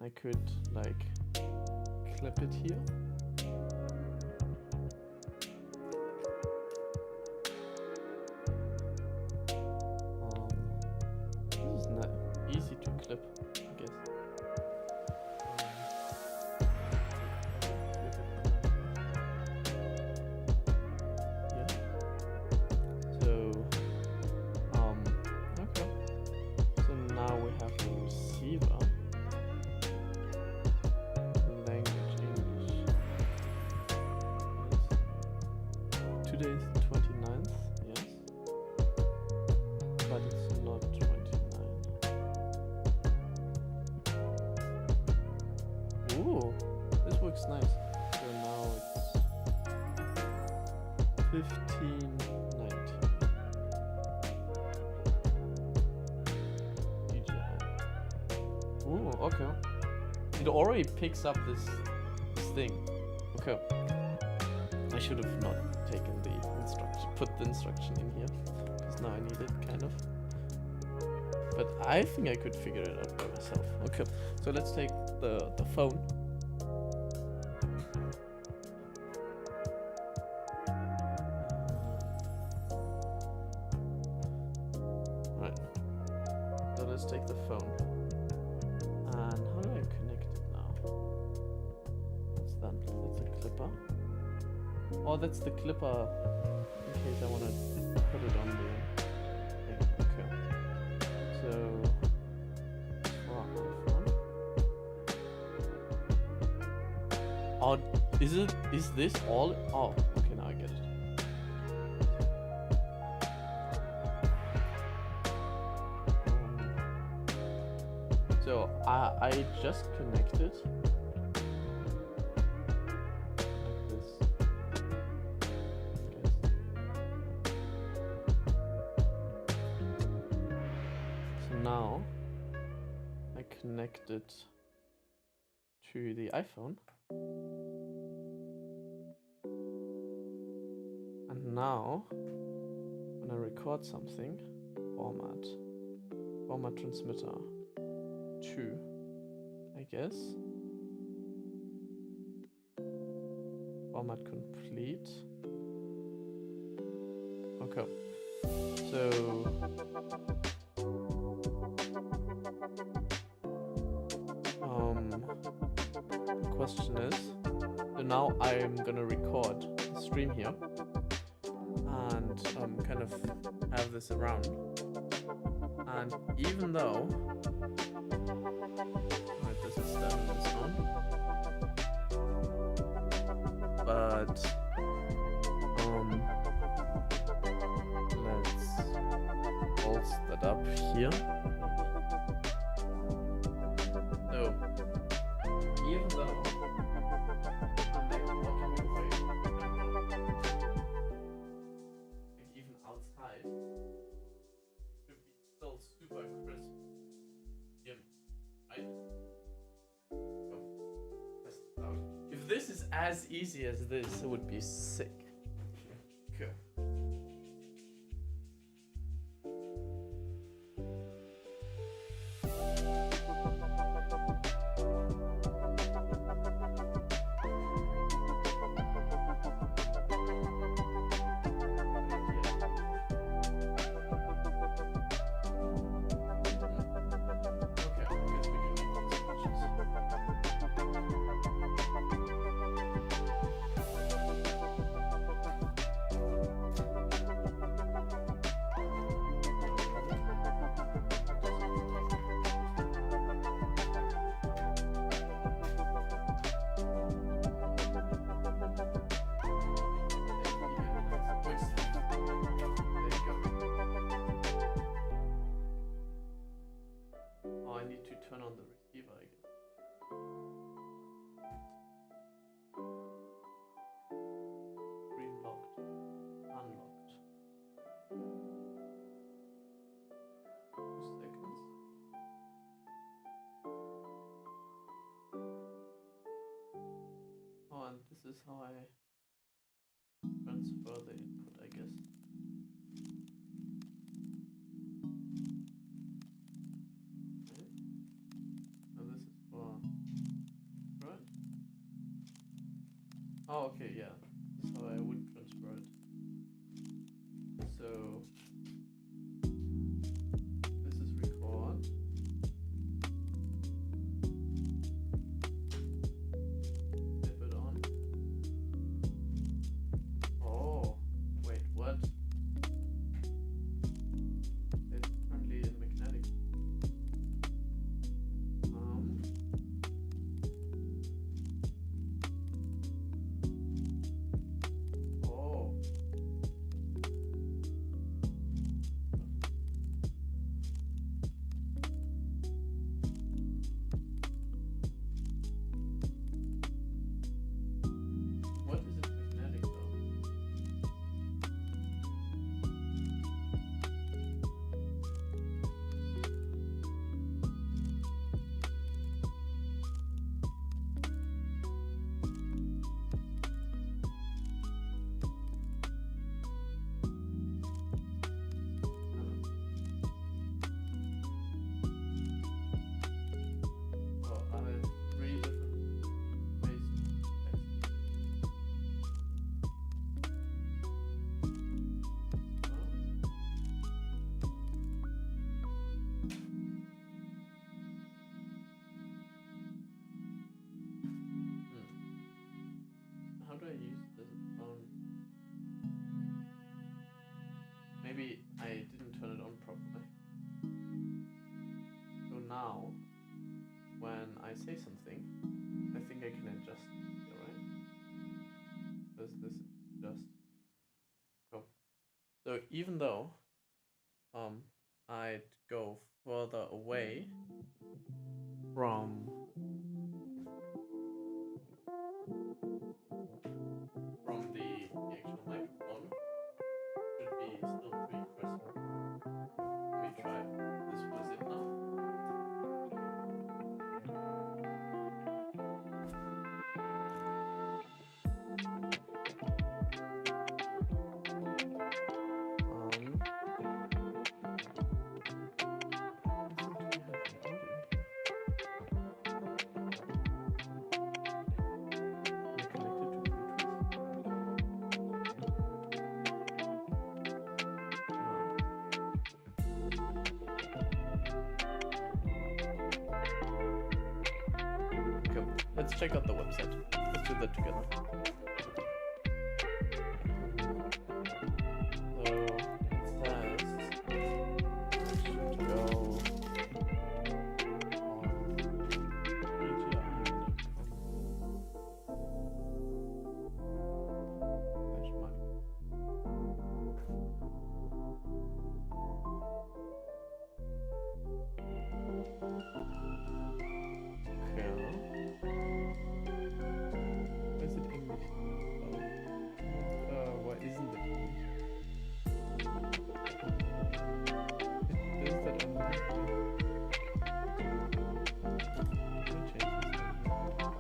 I could like clip it here. This is not easy to clip, I guess. Okay. So now we have the receiver. Language English. Today's the 29th, yes. But it's not 29. Ooh, this works nice. So now it's 15:19. Ooh, okay. It already picks up this thing. Okay. I should have not taken the instruction, put the instruction in here, because now I need it, kind of. But I think I could figure it out by myself. Okay, so let's take the phone. Right. So let's take the phone. And how do I connect it now? What's that? That's a clipper. Oh, that's the clipper in case I want to put it on the thing. Okay. So, for iPhone. Oh, is this all? Oh, okay, now I get it. So I just connected like this. I guess. So now I connect it to the iPhone, and now when I record something, format transmitter 2, I guess. Format complete. Okay. So the question is, so now I'm gonna record the stream here and kind of have this around. And even though this is done on its own, but let's bolster that up here. So even though I'm like walking away, like even outside, should be still super crisp. Yeah, right? If this is as easy as this, it would be sick. Okay. Oh, I need to turn on the receiver, I guess. Screen locked. Unlocked. 2 seconds. Oh, and this is how I transfer the input, I guess. Okay. So this is for right? Oh, okay, yeah. This is how I would transfer it. So this is record. Flip it on. Oh, wait, what? It's currently in magnetic. Oh. What is it magnetic though? Well, are there 3 different ways to text? No? How do I use this phone? Maybe I didn't turn it on properly. So now, when I say something, I think I can adjust here, right? Does this adjust? Oh. So even though I'd go further away from the actual microphone, should be still pretty crisp. Let me try this was it now. Let's check out the website. Let's do that together. So it says it should go on AGI.com/mic. Is it English? Why isn't it English? It does that on the Let me change this one.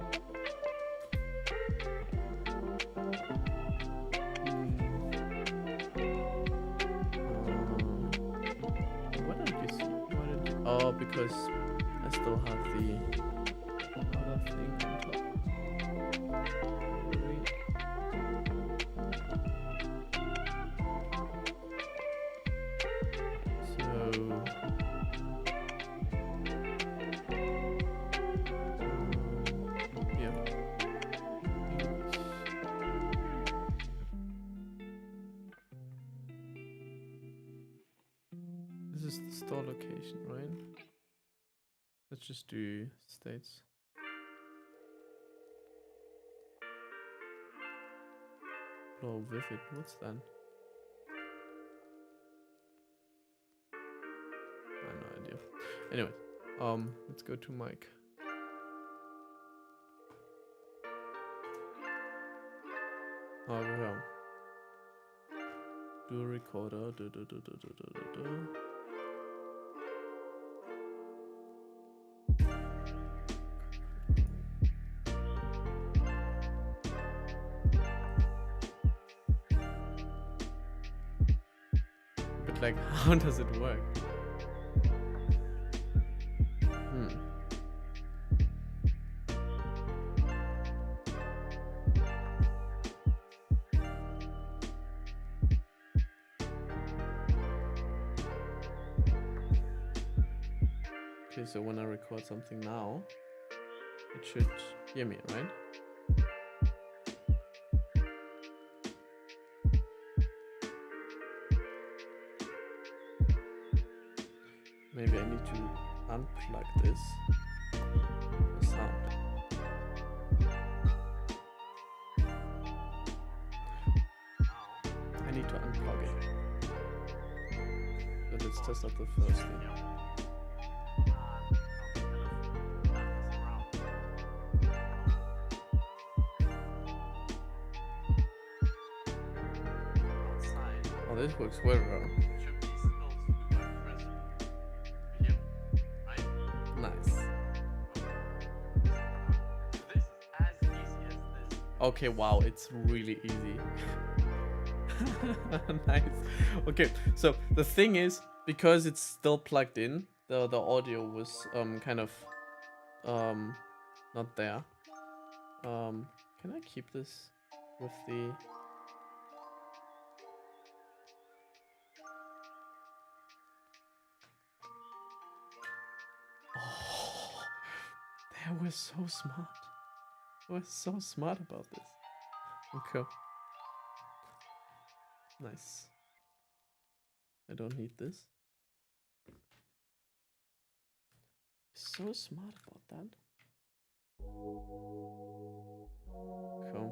Why don't you see? Oh, because I still have the other thing on top. This is the store location, right? Let's just do states. Oh, Vivid, what's that? I have no idea. Anyways, Let's go to mic. Okay. Do a recorder. But like, how does it work? Okay, so when I record something now, it should hear me, right? Maybe I need to unplug this sound. I need to unplug it. So let's test out the first thing. Oh, this works well. Nice. Okay, wow, it's really easy. Nice. Okay, so the thing is, because it's still plugged in, the audio was kind of not there. Can I keep this with the... Oh, they were so smart. They were so smart about this. Okay. Nice. I don't need this. So smart about that. Cool.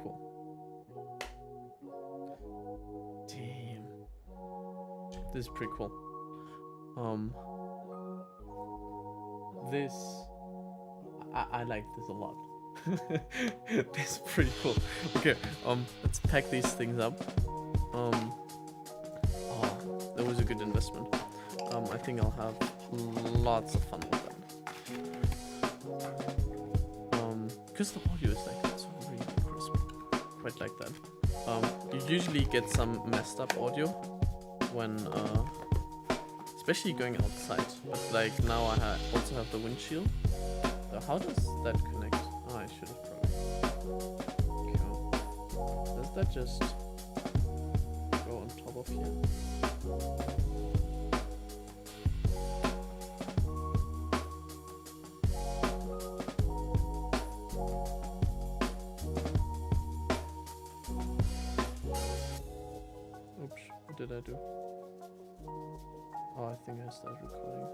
Cool. Damn. This is pretty cool. This I like this a lot. This is pretty cool. Okay, let's pack these things up. Oh, that was a good investment. I think I'll have lots of fun with that. Because the audio is like, it's really crisp. Quite like that. You usually get some messed up audio when, especially going outside. But like now I also have the windshield. So how does that connect? Oh, I should have probably. Cool. Does that just go on top of here? Oops, what did I do? Oh, I think I started recording.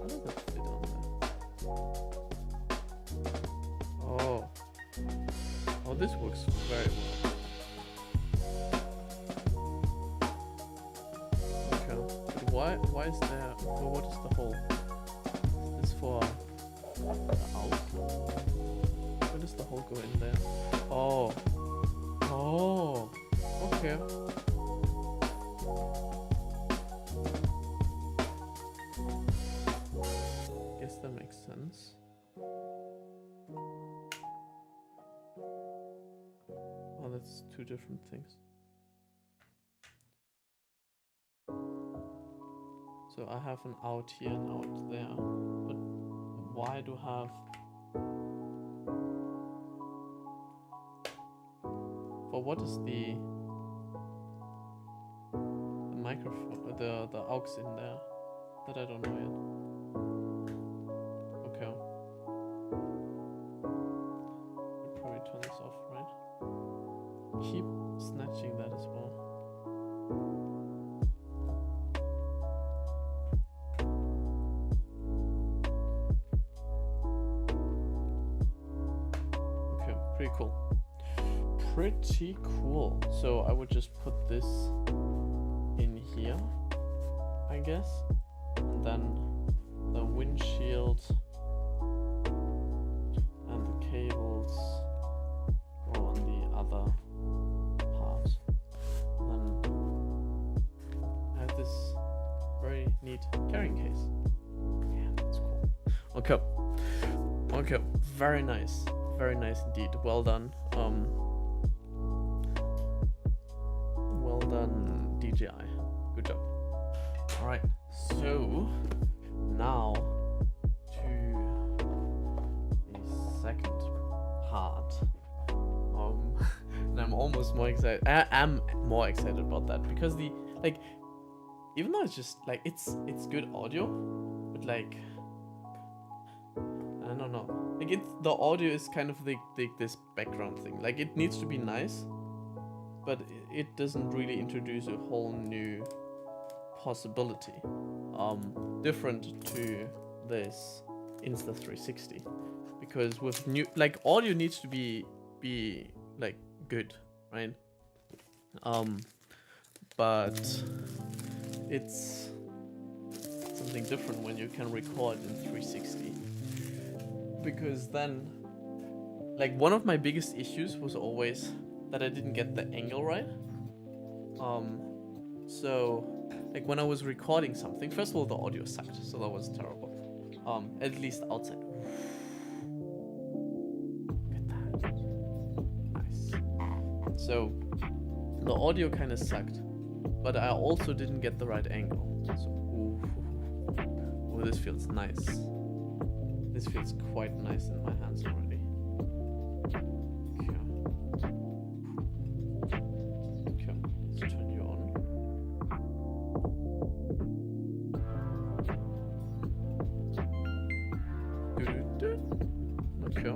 How does that fit on there? Oh. Oh, this works very well. Okay. But why is there... For what is the hole? Is this for the house? Where does the hole go in there? Oh. Oh. Okay. Guess that makes sense. Oh, that's two different things. So I have an out here and out there. But why do I have... For what is the microphone, the aux in there? That I don't know yet. Okay. I'll probably turn this off, right? Keep snatching that as well. pretty cool. Pretty cool. So I would just put this in here, I guess, and then the windshield and the cables go on the other part. And then I have this very neat carrying case. Yeah, that's cool. Okay. Okay, very nice. Very nice indeed. Well done. Well done, DJI. Good job. Alright, so now to the second part. And I'm almost more excited. I am more excited about that because the even though it's just like it's good audio, but like I don't know. Like the audio is kind of this background thing. Like it needs to be nice, but it doesn't really introduce a whole new possibility. Different to this Insta360, because with new audio needs to be like good, right? But it's something different when you can record in 360. Because then, like, one of my biggest issues was always that I didn't get the angle right. So, like, when I was recording something, first of all, the audio sucked, so that was terrible. At least outside. Look at that. Nice. So, the audio kind of sucked, but I also didn't get the right angle. So, ooh, this feels nice. This feels quite nice in my hands already. Okay, let's turn you on. Okay,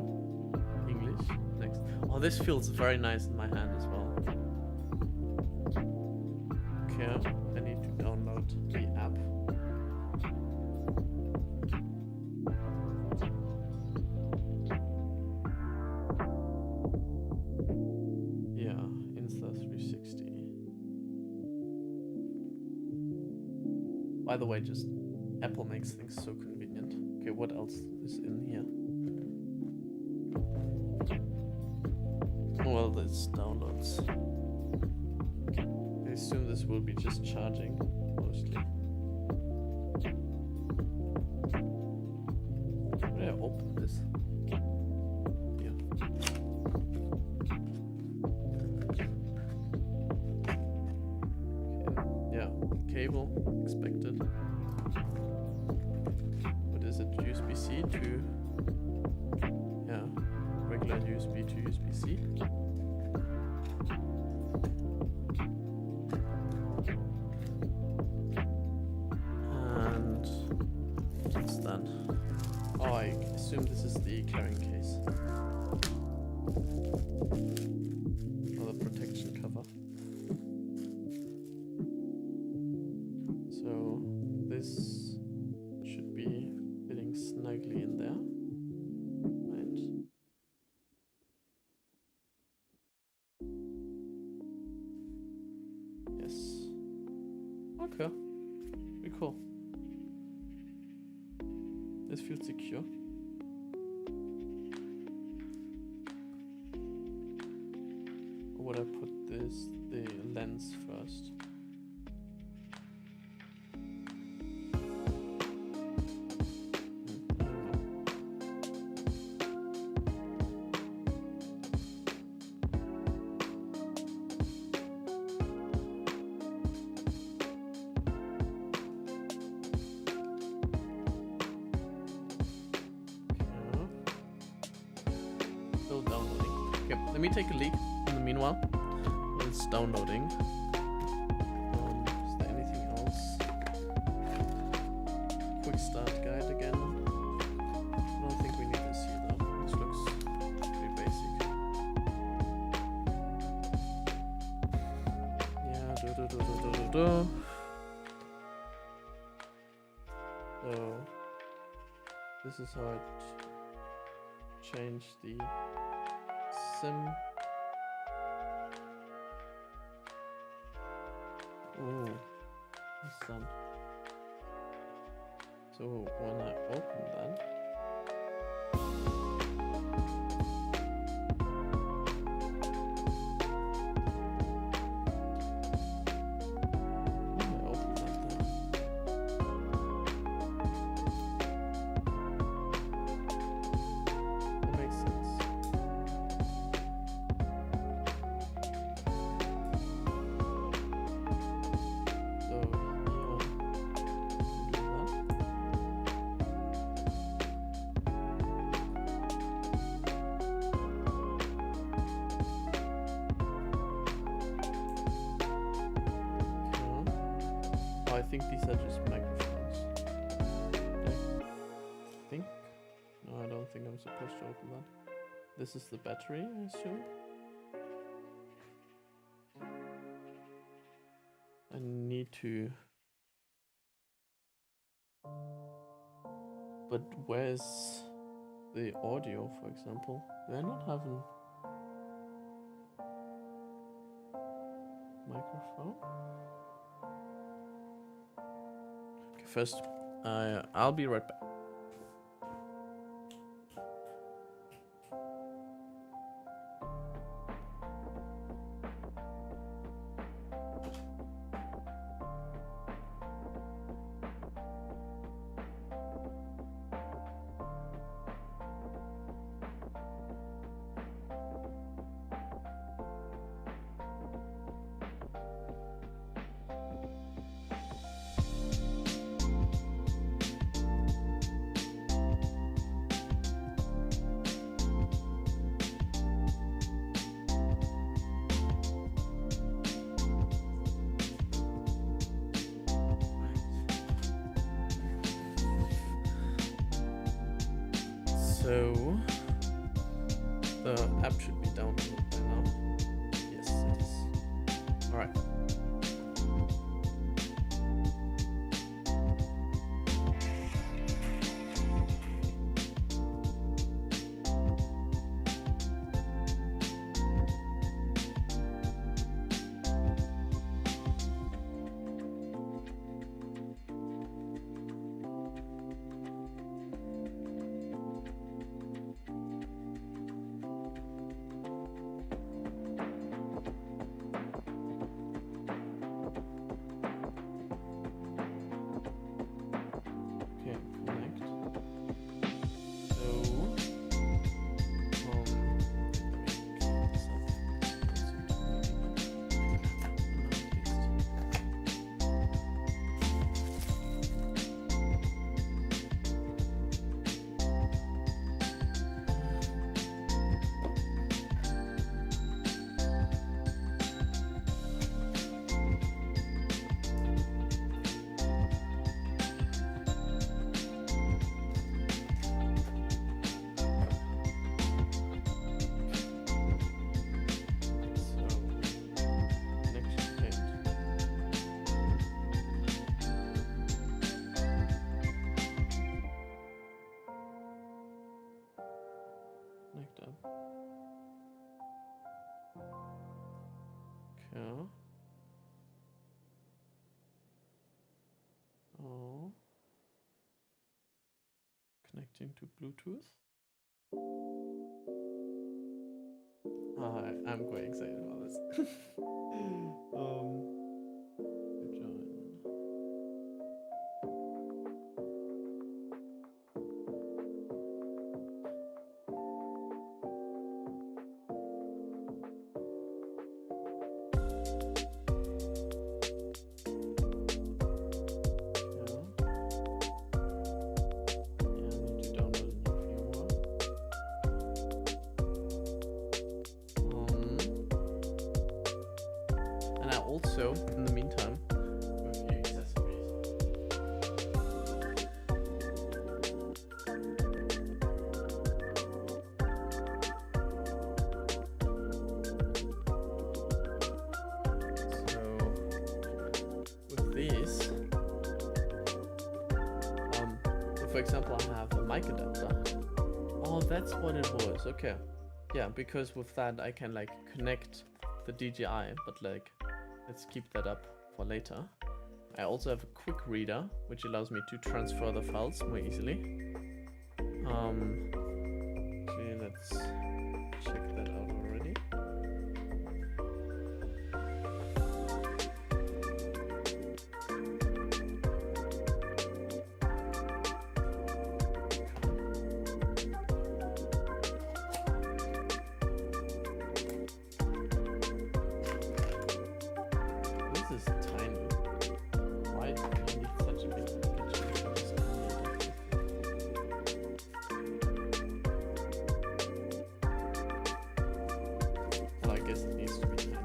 English, next. Oh, this feels very nice in my hand as well. Okay, I need to download the app. By the way, just Apple makes things so convenient. Okay, what else is in here? Well, this downloads. I assume this will be just charging, mostly. How do I open this? Yeah. Okay. Yeah, cable expected. What is it? USB-C to... yeah, regular USB to USB-C. And what's that? Oh, I assume this is the carrying case. Or the protection cover. So this should be fitting snugly in there, right? Yes. Okay. Pretty cool. This feels secure. Or would I put the lens first? Still downloading. Okay, let me take a leak in the meanwhile. While it's downloading. Is there anything else? Quick start guide again. I don't think we need this here though. This looks pretty basic. Yeah, So this is how it changed the sim. Oh, what's that? So when I open that, I think these are just microphones. I think. No, I don't think I'm supposed to open that. This is the battery, I assume. I need to. But where's the audio, for example? Do I not have a microphone? Okay, first, I'll be right back. So the app should be downloaded by now. Yes, it is. All right. Okay. Oh. Connecting to Bluetooth. I'm quite excited about this. Join. Also, in the meantime, with a few accessories. So, with these, so for example, I have a mic adapter. Oh, that's what it was. Okay. yeah, because with that I can like connect the DJI, but like let's keep that up for later. I also have a quick reader, which allows me to transfer the files more easily. Okay, let's check that out already. This is tiny. Why do you need such a big package for this tiny adapter? Well, I guess it needs to be tiny.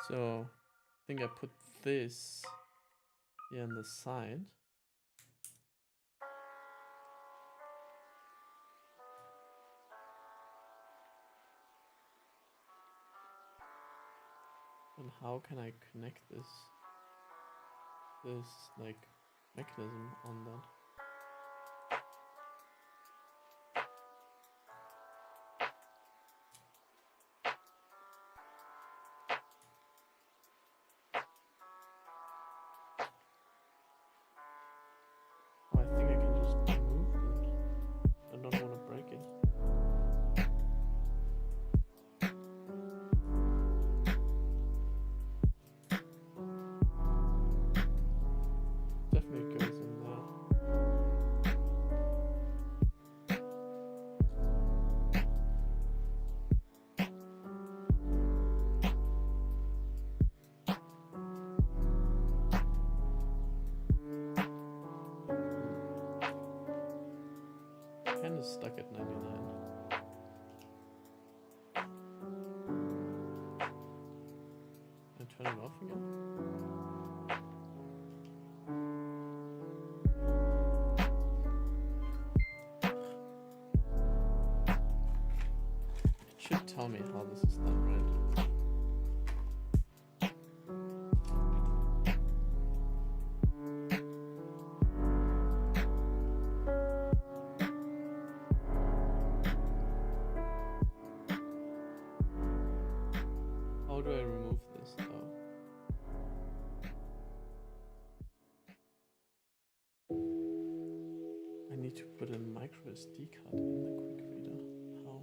So I think I put this here on the side. And how can I connect this like mechanism on that? Oh, I think I can just remove that. I don't want to break it. Definitely goes in there. Kind of stuck at 99. I turn it off again. It should tell me how this is done, right? How do I remove this though? I need to put a micro SD card in the quick reader. How?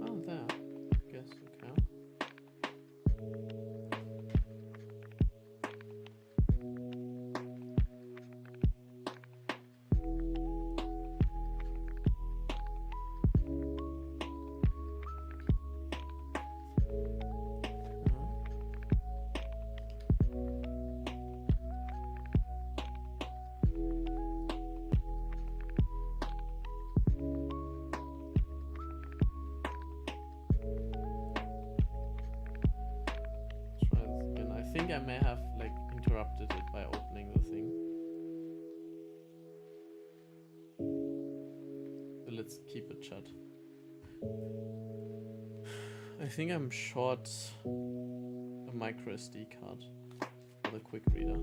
Oh, there. I guess, okay. Try this again. I think I may have like interrupted it by opening the thing. So let's keep it shut. I think I'm short a micro SD card for the quick reader.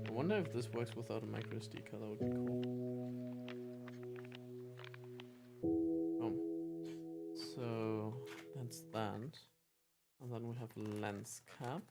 I wonder if this works without a micro SD card. That would be cool. So that's that. And then we have lens cap.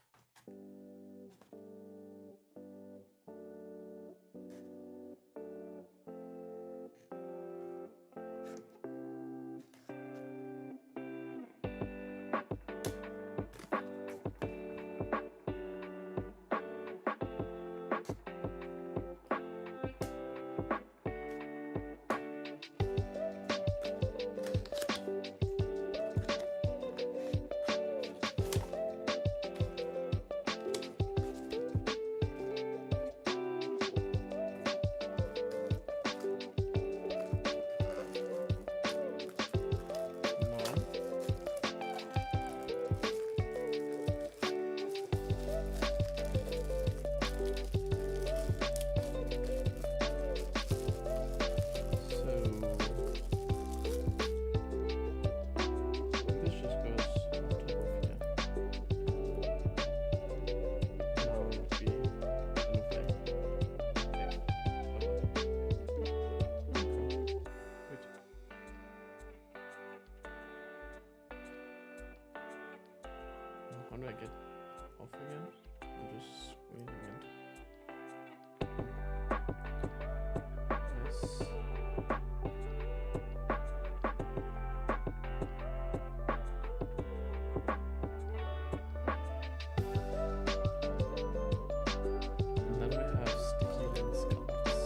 then we have sticky lens covers.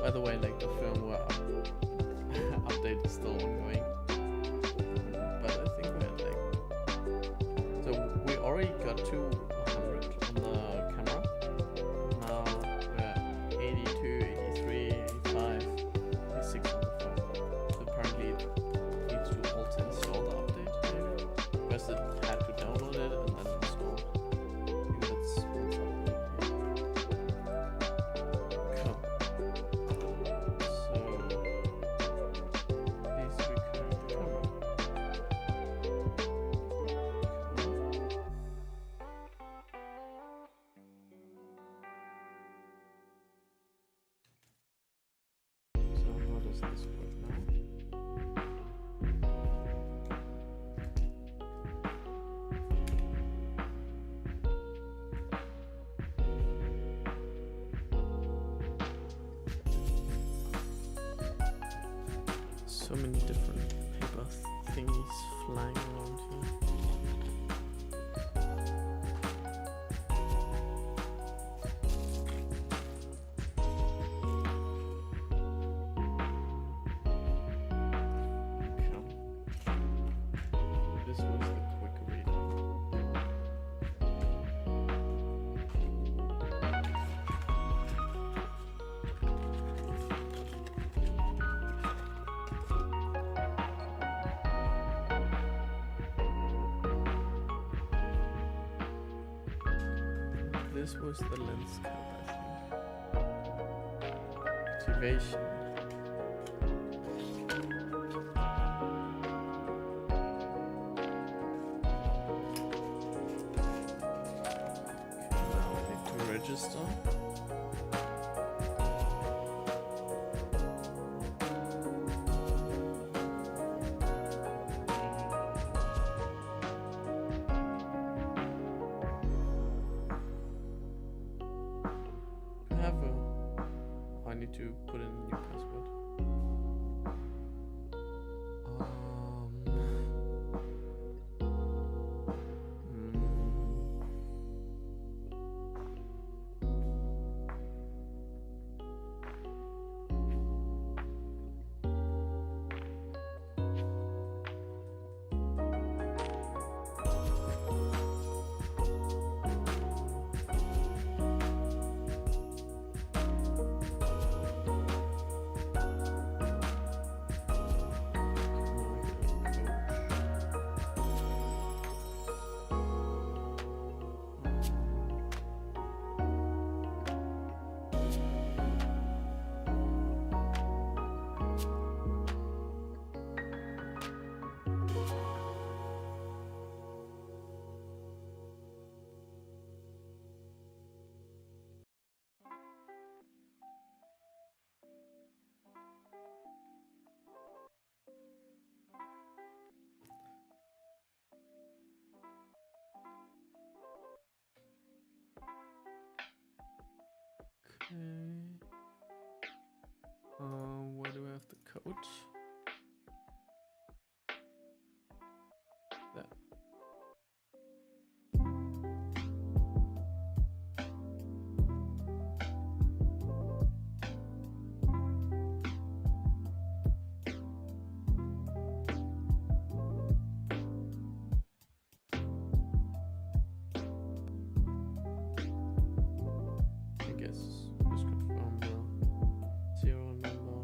By the way, like the firmware update is still ongoing. But I think we're at like, so we already got to 100 on the camera. Now we're at 82, 83, 85, 86 on the phone. So apparently it needs to also install the update, maybe. First it had to download it and then install. I think that's what's happening here. Cool. So please reconnect the camera. So how does this work now? So many different paper thingies flying around here. Okay. This was the quick read. This was the lens cap, I think. Activation. Okay, now I need to register. I need to put in a new password. Okay. Where do I have the code? There. I guess this confirm the serial number.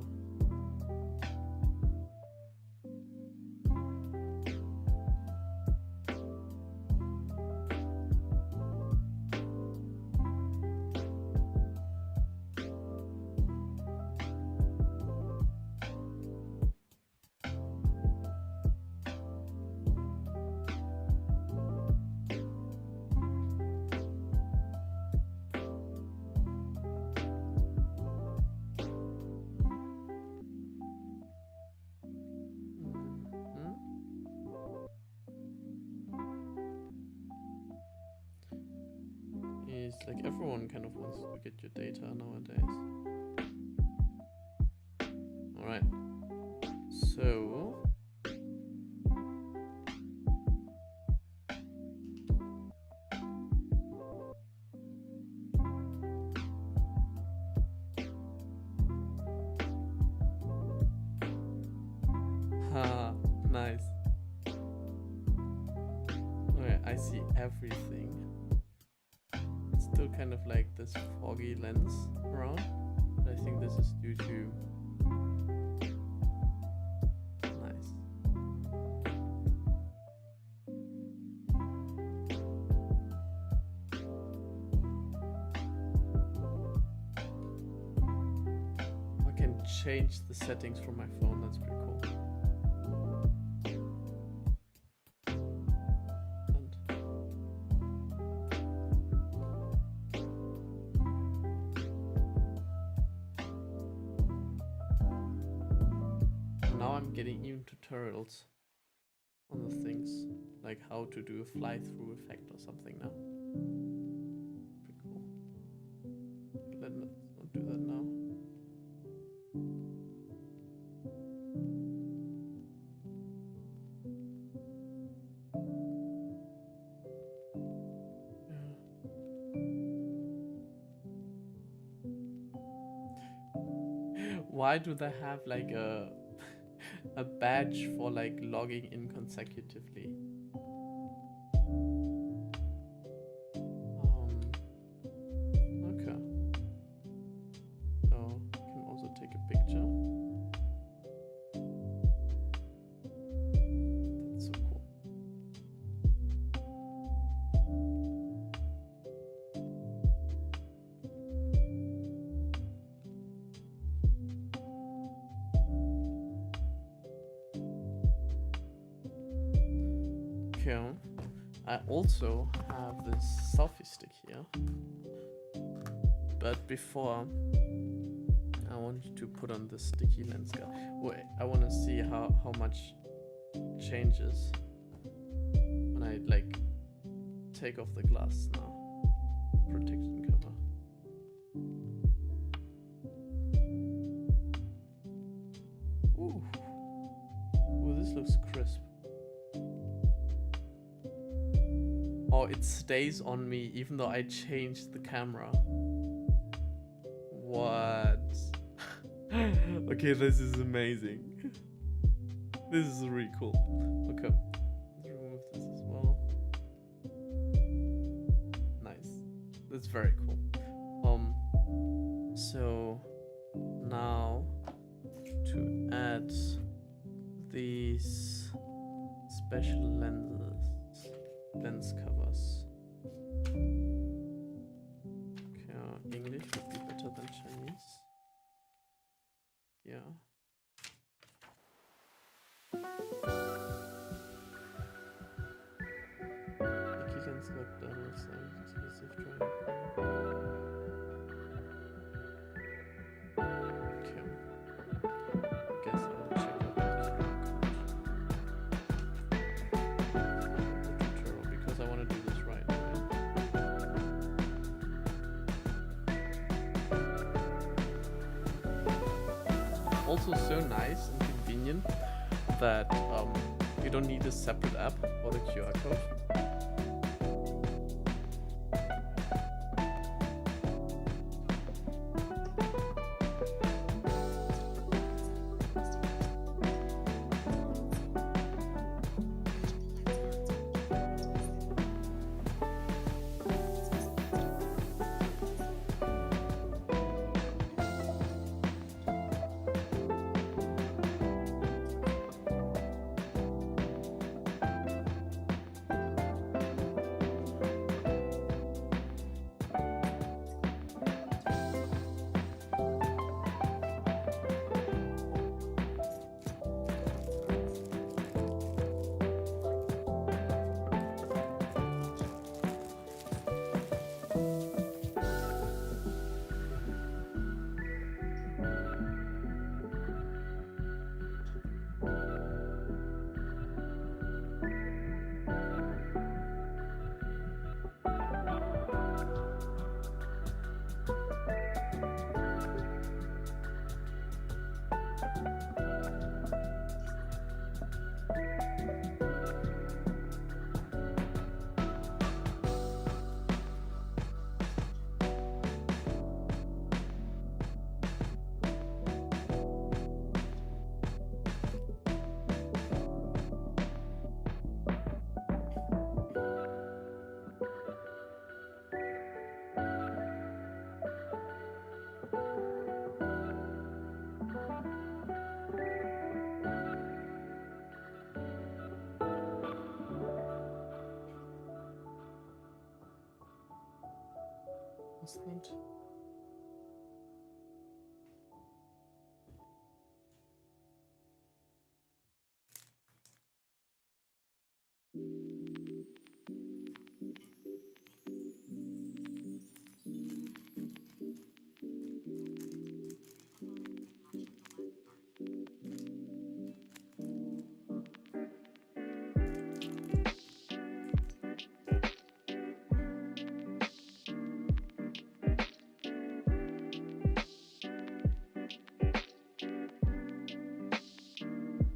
Is like everyone kind of wants to get your data nowadays. Alright. So Nice. Okay, I see everything. It's still kind of like this foggy lens around. But I think this is due to... Nice. I can change the settings from my phone, that's pretty cool. Now I'm getting even tutorials on the things, like how to do a fly-through effect or something now. Pretty cool. Let's not do that now. Why do they have like a badge for like logging in consecutively? Okay. So you can also take a picture. That's so cool. Okay, I also have this selfie stick here, but before I want you to put on the sticky lens guard. Wait, I want to see how much changes when I like take off the glass now. Protection cover. Ooh, ooh, this looks crisp. Oh, it stays on me even though I changed the camera. What? Okay, this is amazing. This is really cool. Okay, let's remove this as well. Nice. That's very cool. So now to add these special lens covers. Okay, English would be better than Chinese. Yeah. Nikki can select double size exclusive drawing. Okay. I guess I'll check out the tutorial because I want to do this right. Also so nice and convenient that you don't need a separate app for the QR code. constant.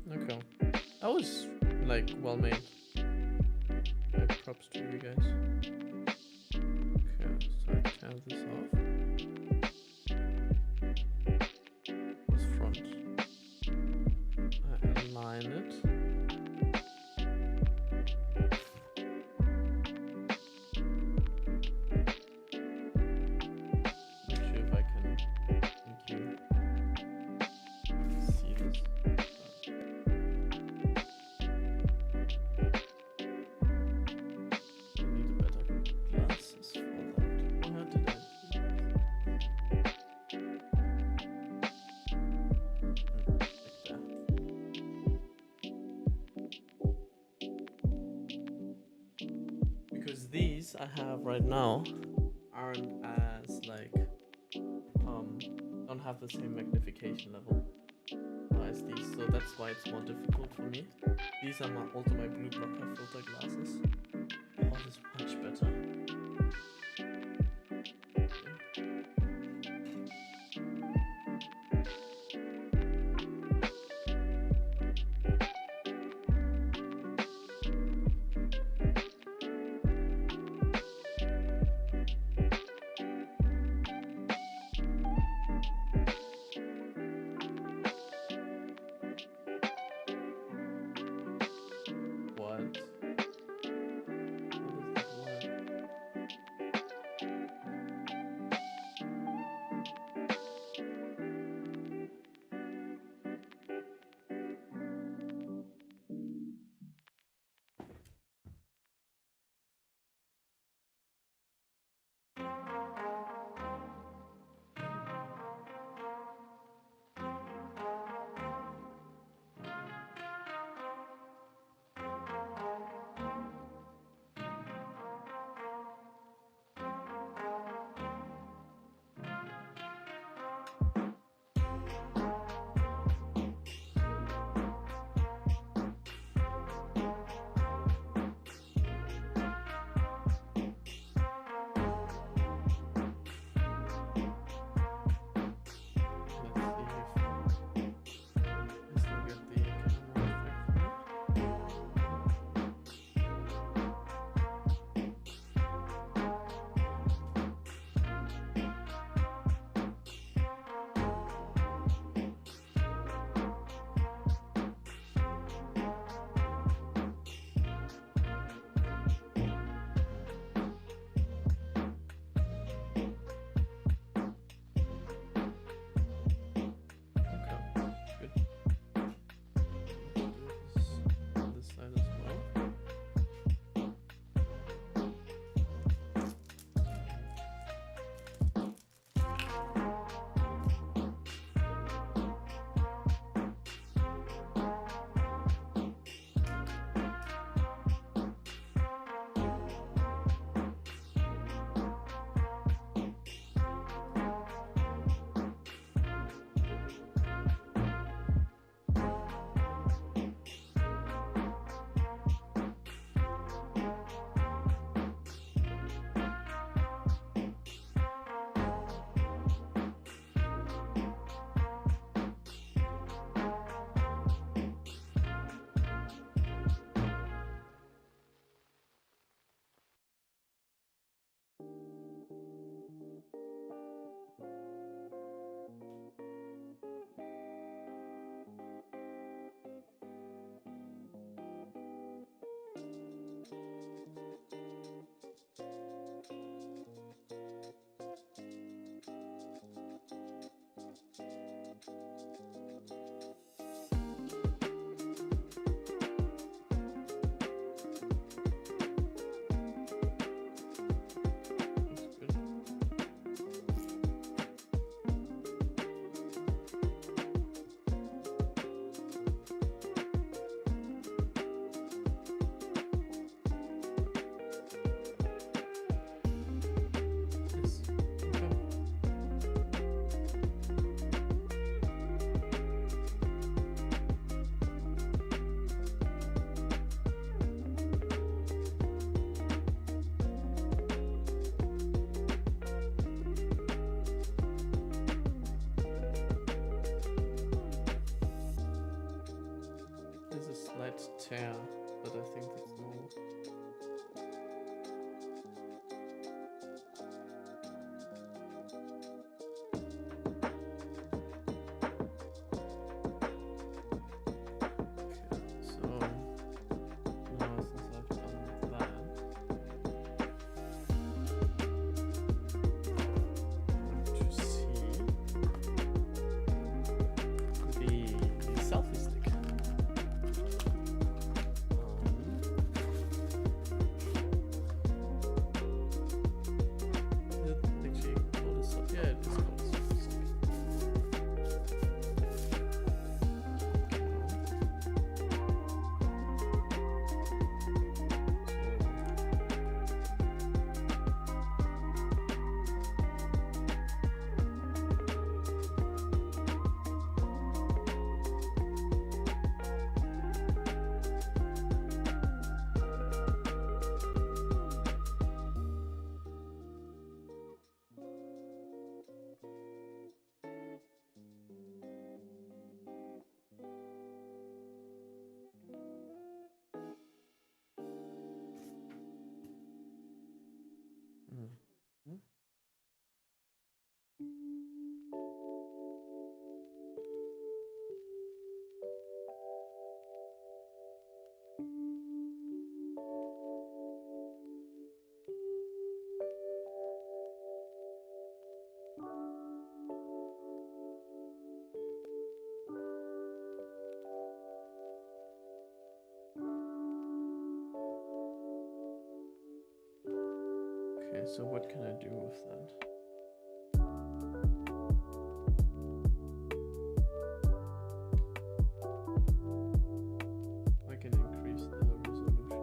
Okay. That was like well made. Like, props to you guys. Okay, so I turn this off. This front. I align it. Not sure if I can make you see this. I need better glasses for that. Where did I do that? Because these I have right now aren't as like don't have the same magnification level as these, so that's why it's more difficult for me. These are also my blue blocker filter glasses. Oh, this is much better. What? How does that work? tear, but I think that's normal. Okay, so what can I do with that? I can increase the resolution.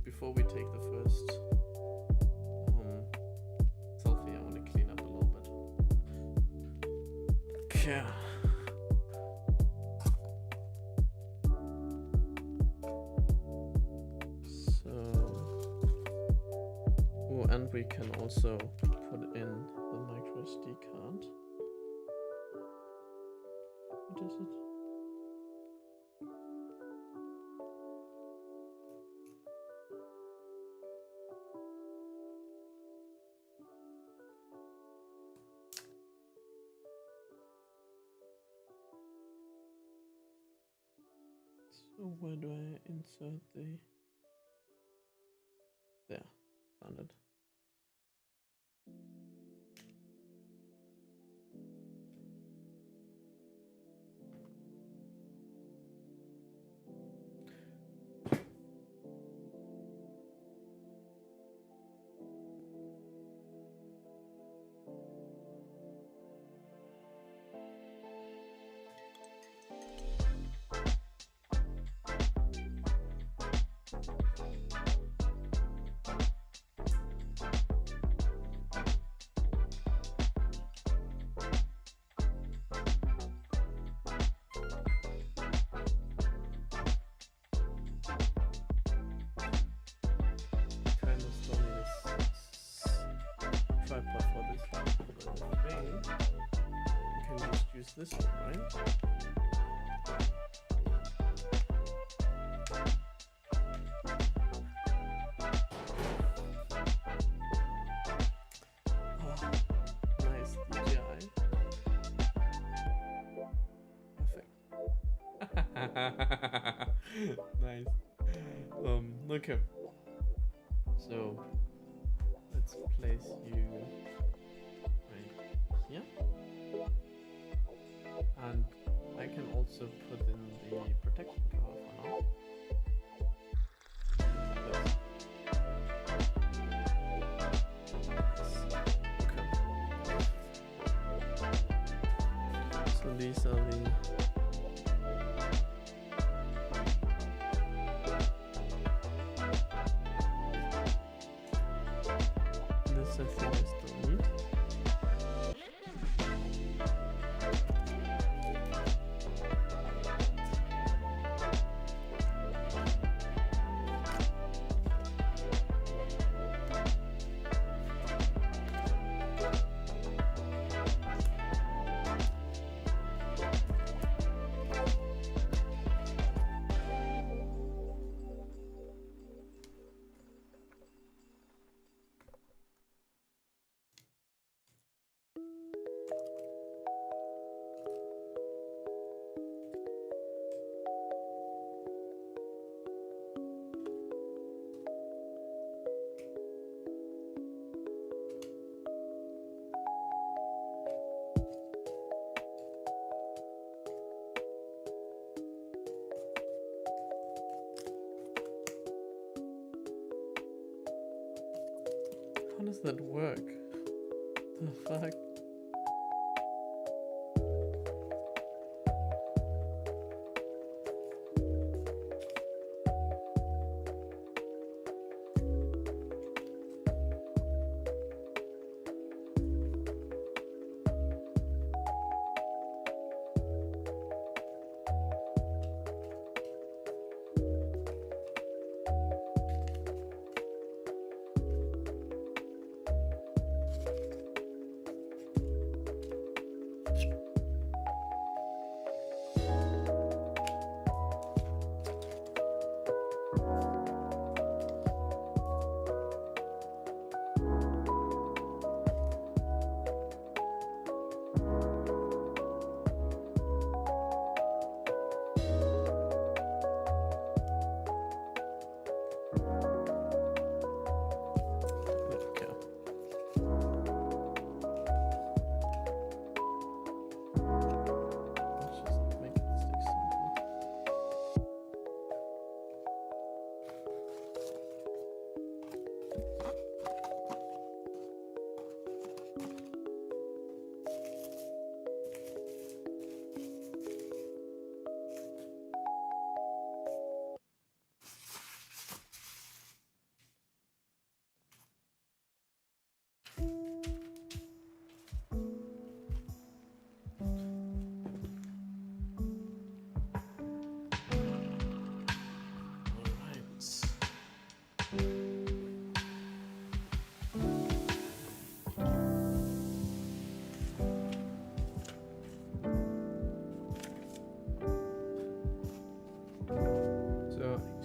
Before we take the first selfie, I want to clean up a little bit. Okay. So, oh, and we can also put in the micro SD card. What is it? So where do I insert the... There, found it. This one, right? Oh, nice DJI. Perfect. Nice. Okay. So let's place you right here. And I can also put in the protection cover for now. Okay. So these are the does that work? The fuck?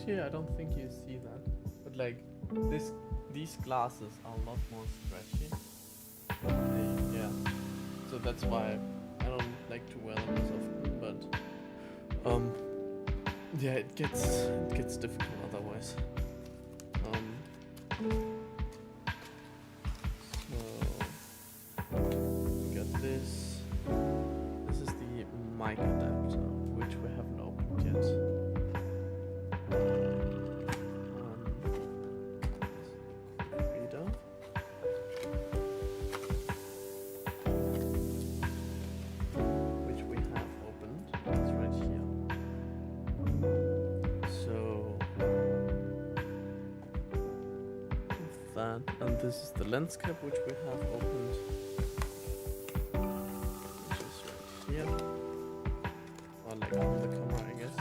Actually, I don't think you see that, but like these glasses are a lot more stretchy. Yeah, so that's why I don't like to wear them as often. But yeah, it gets difficult otherwise. So we got this. This is the mic adapter, which we haven't opened yet. And this is the lens cap, which we have opened, which is right here, or like on the camera, I guess.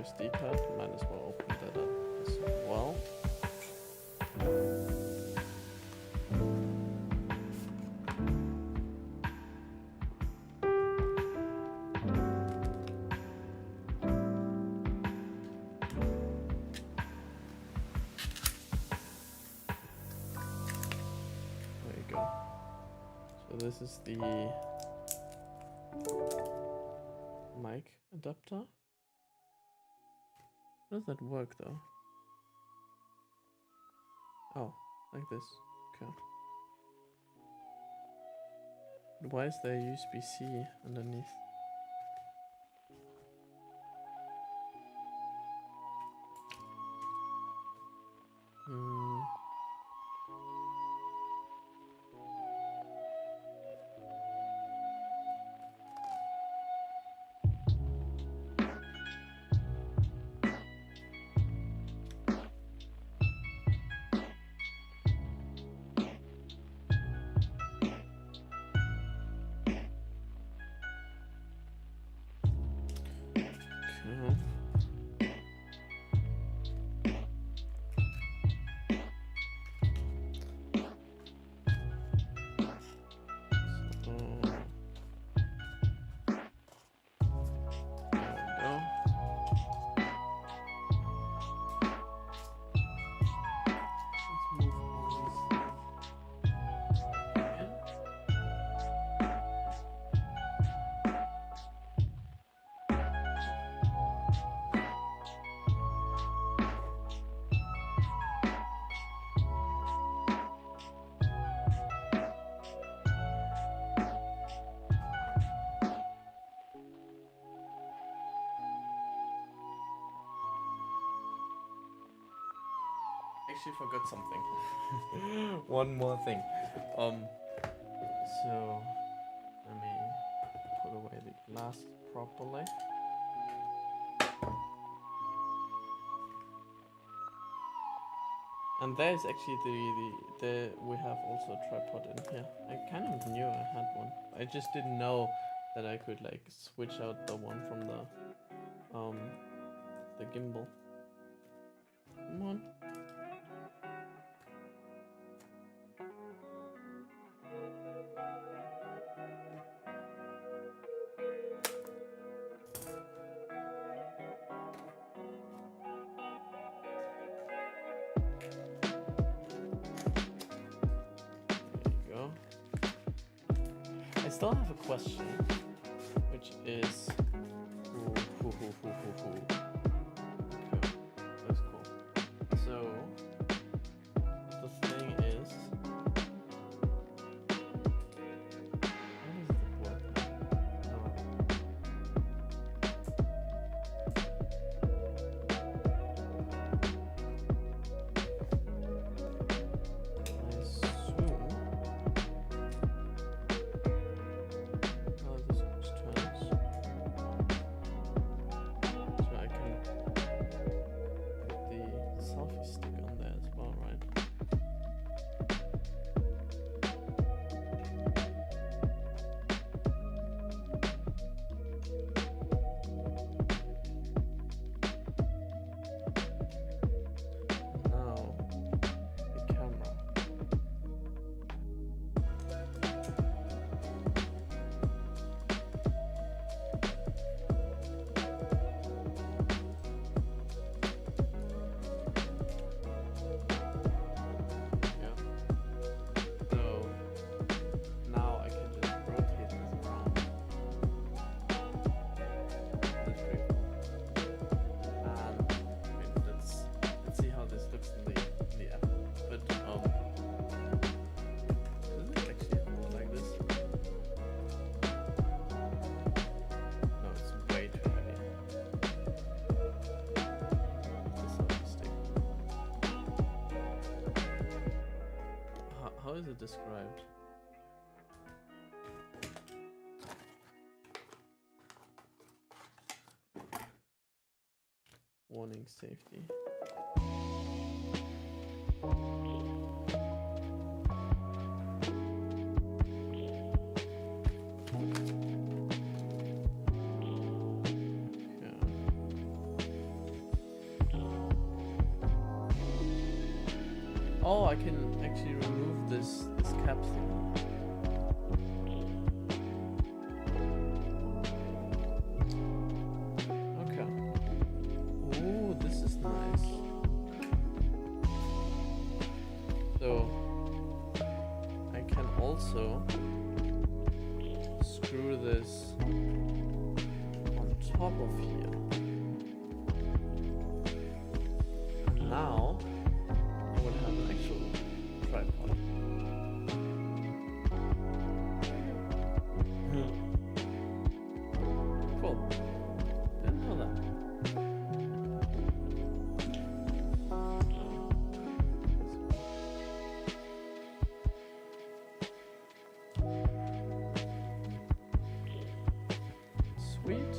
SD card, might as well open that up as well. There you go. So this is the mic adapter. How does that work though? Oh, like this. Okay. But why is there USB-C underneath? actually forgot something. One more thing. So let me put away the glass properly. And there's actually the we have also a tripod in here. I kind of knew I had one. I just didn't know that I could like switch out the one from the gimbal. Come on. I still have a question, which is, okay, that's cool. So the thing is, how does it work? How is it described? Warning, safety. Oh, I can actually remove this cap thing. Okay. Ooh, this is nice. So I can also screw this on top of here. And now I will have an actual tripod. Cool. Didn't know that. Sweet.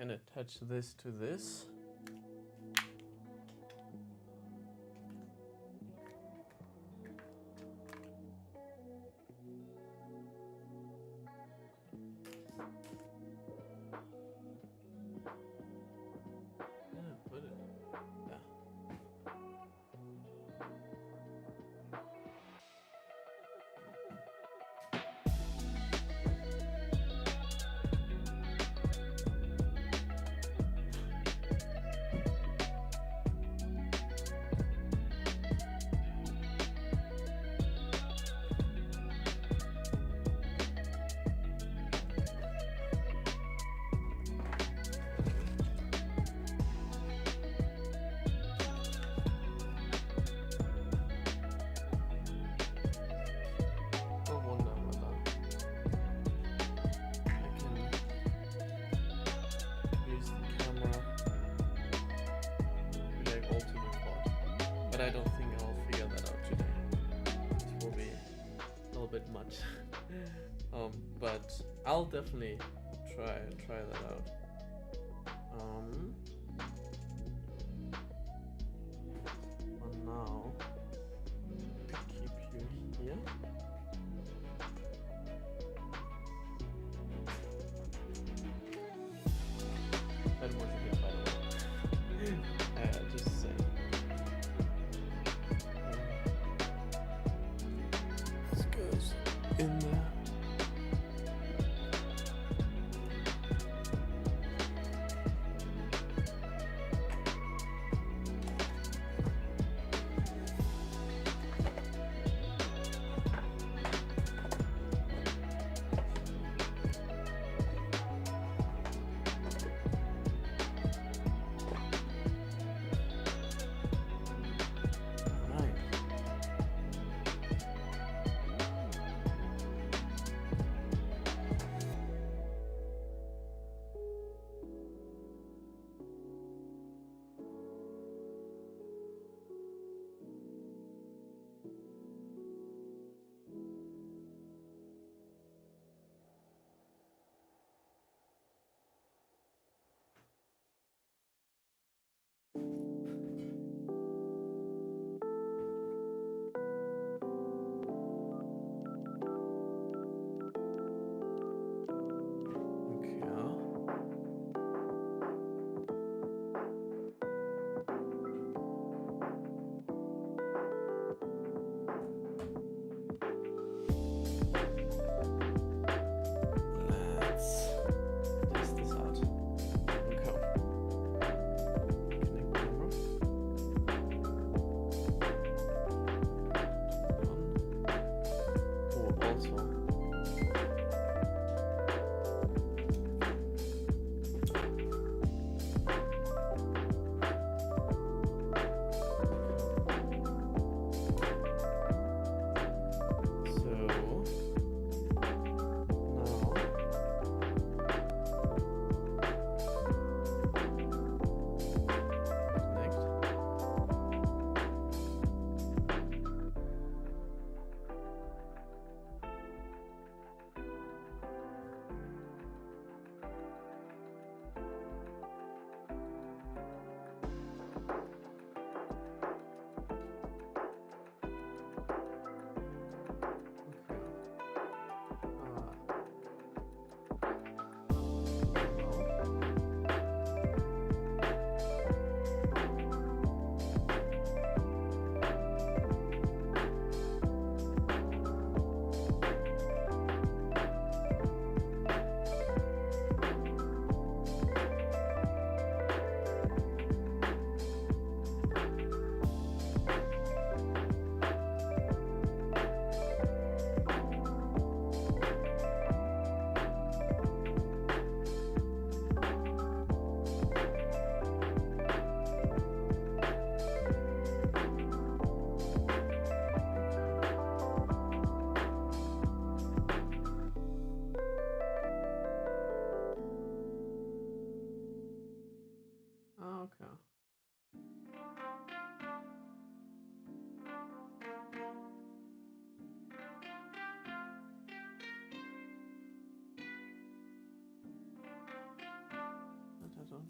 can attach this to this. But I don't think I'll figure that out today. It will be a little bit much. But I'll definitely try that out. For now, keep you here. That was a bit, by the way. Just saying. In there.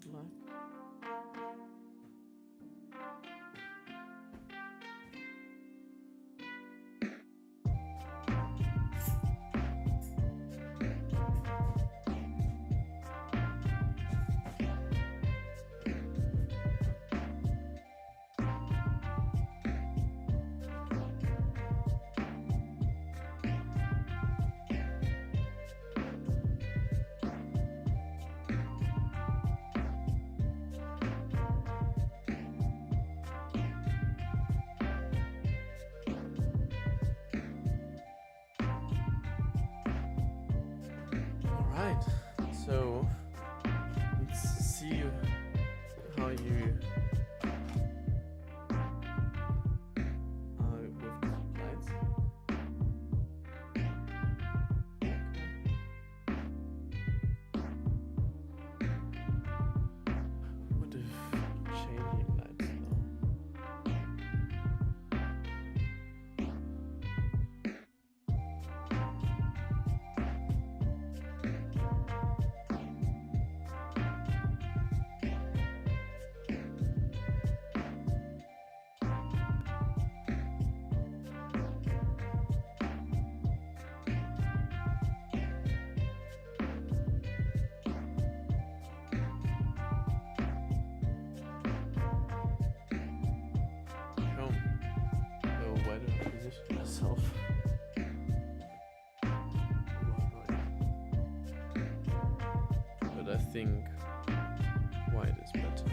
like. Alright, so let's see how you with the lights. What if changing lights though? Where do I position myself? But I think white is better.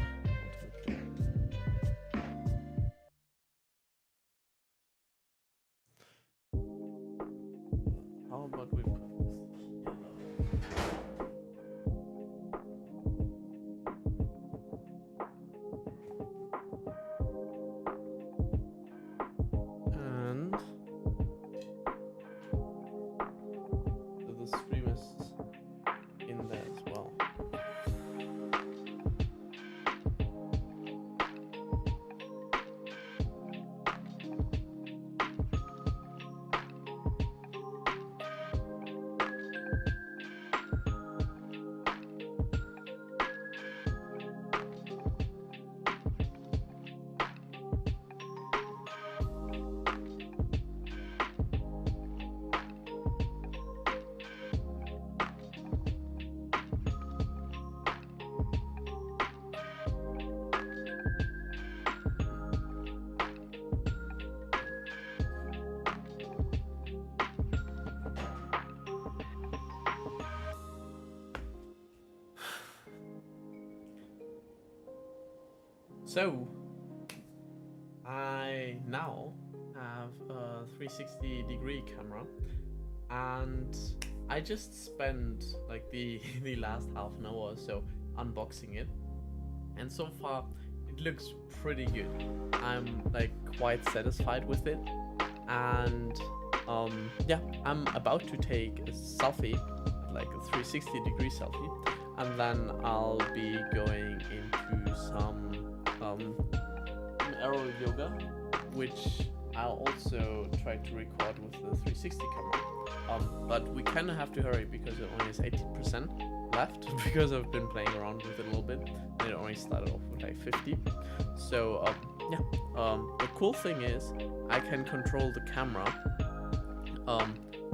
How about we put this and so the stream is in there as well. So, I now have a 360-degree camera, and I just spent like the last half an hour or so unboxing it, and so far it looks pretty good. I'm like quite satisfied with it, and yeah, I'm about to take a selfie, like a 360-degree selfie, and then I'll be going into some aero yoga, which I'll also try to record with the 360 camera. But we kind of have to hurry because it only has 80% left because I've been playing around with it a little bit, and it only started off with like 50. So yeah, the cool thing is I can control the camera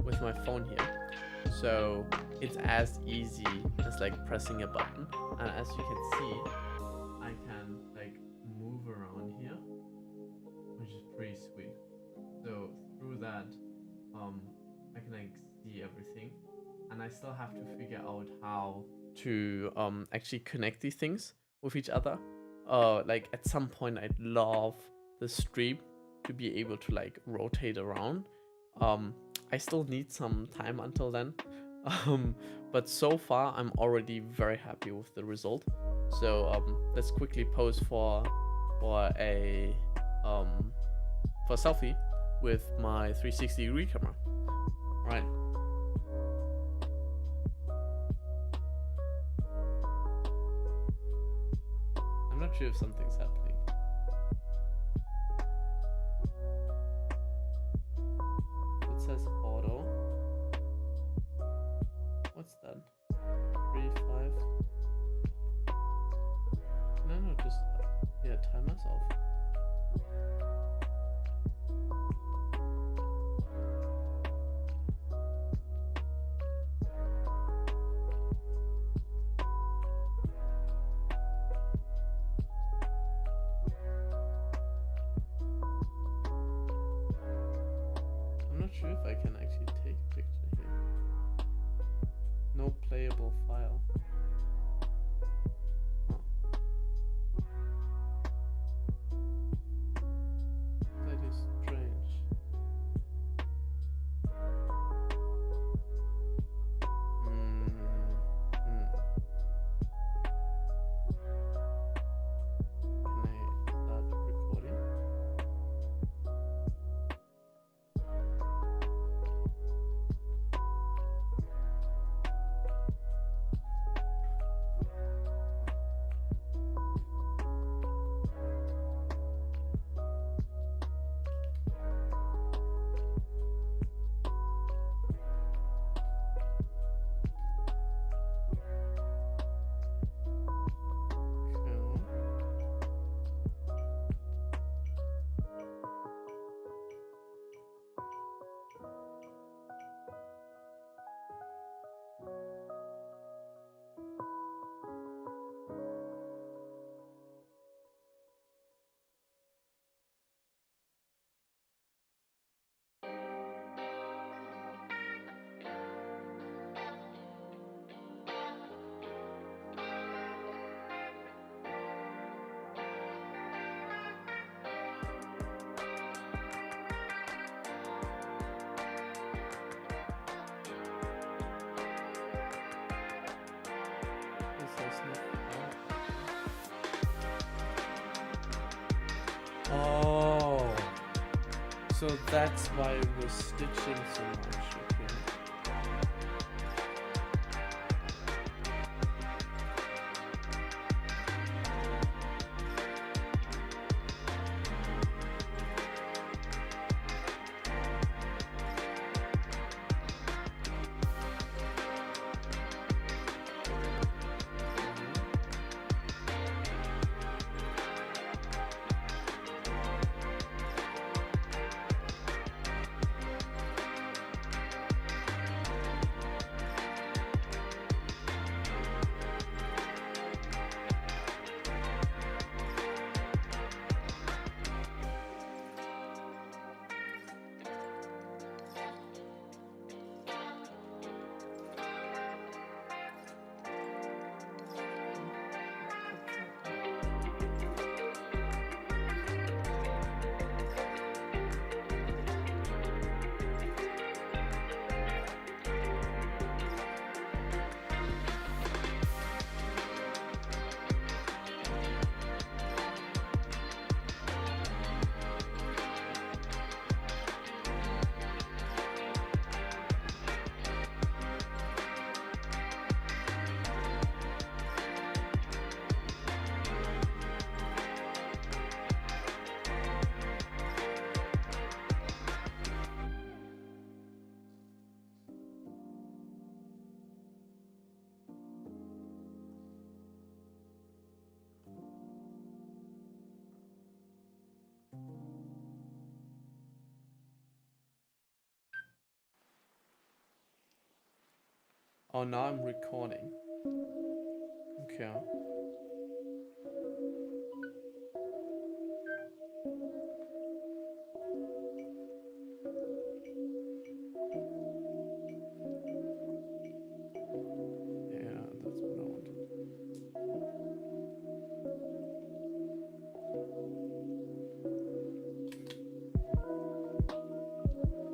with my phone here, so it's as easy as like pressing a button, and as you can see, I can like move around here, which is pretty sweet. So through that, I can like see everything, and I still have to figure out how to actually connect these things with each other. Like at some point, I'd love the stream to be able to like rotate around. I still need some time until then. But so far I'm already very happy with the result. So let's quickly pose for a selfie with my 360-degree camera. Right. I'm not sure if something's happening. It says auto. What's that? 3, 5. Yeah, timer's off. I'm not sure if I can actually take a picture here. No playable file. Huh. That is strange. Can I start recording? Oh, so that's why it was stitching so much. Okay. Oh, now I'm recording. Okay. Yeah, that's what I wanted.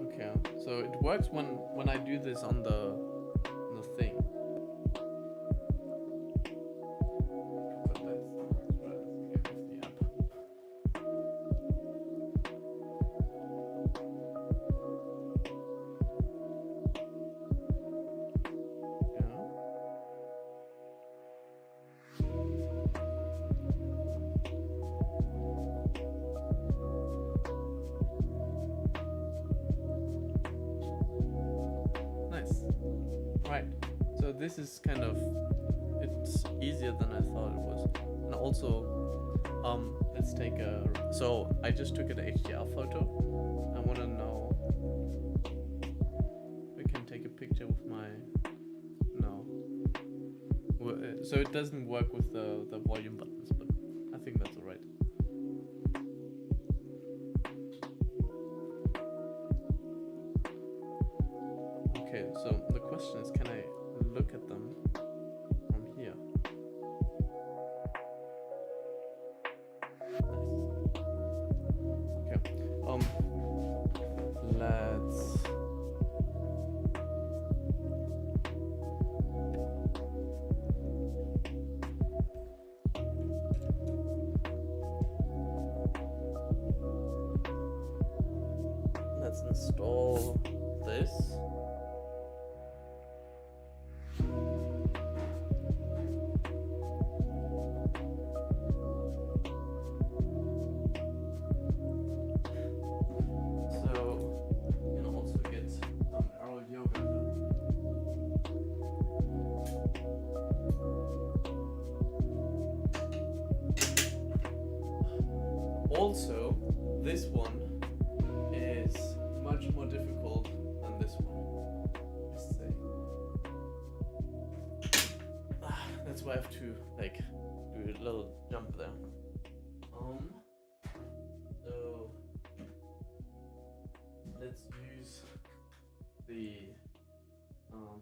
Okay, so it works when I do this on the thing. But that's right, let's get with the app. Nice. Right. So this is kind of, it's easier than I thought it was. And also Let's take a. So I just took an HDR photo. I want to know. We can take a picture with my. No. So it doesn't work with the volume buttons, but I think that's alright. Okay, so the question is, can I look at them from here? Nice. Okay. Let's. Let's install this. Also, this one is much more difficult than this one. Let's say. That's why I have to like do a little jump there. So let's use the phone.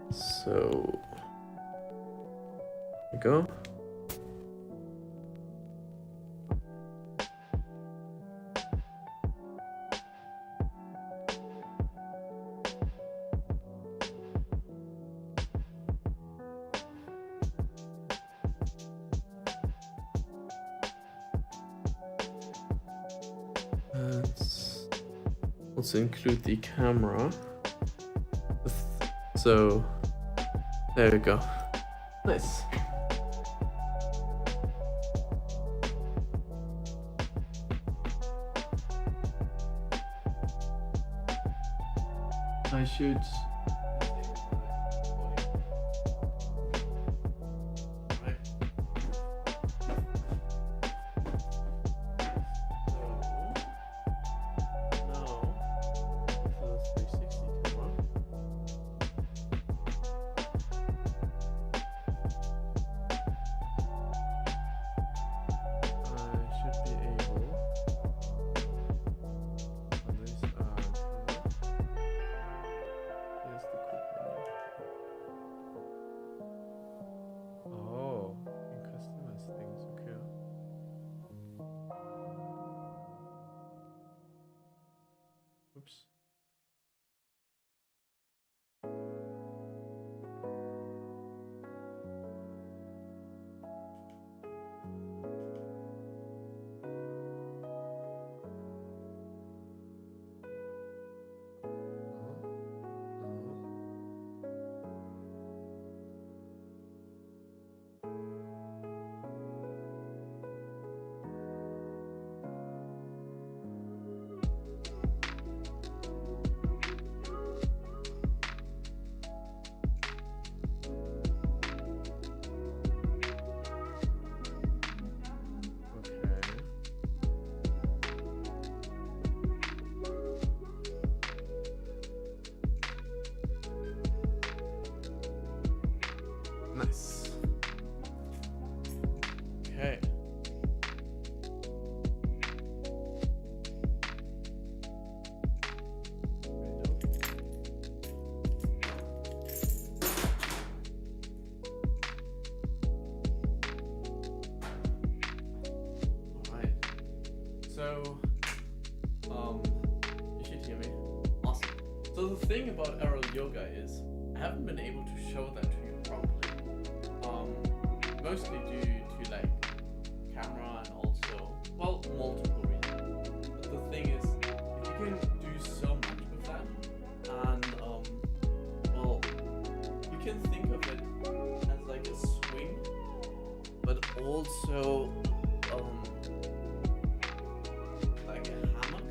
So, there we go. Let's also include the camera. So, there we go. Nice. I should. So, you should hear me. Awesome. So the thing about aerial yoga is I haven't been able to show that to you properly. Mostly due to like camera and also, well, multiple reasons. But the thing is, if you can do so much with that, and well, you can think of it as like a swing, but also like a hammock,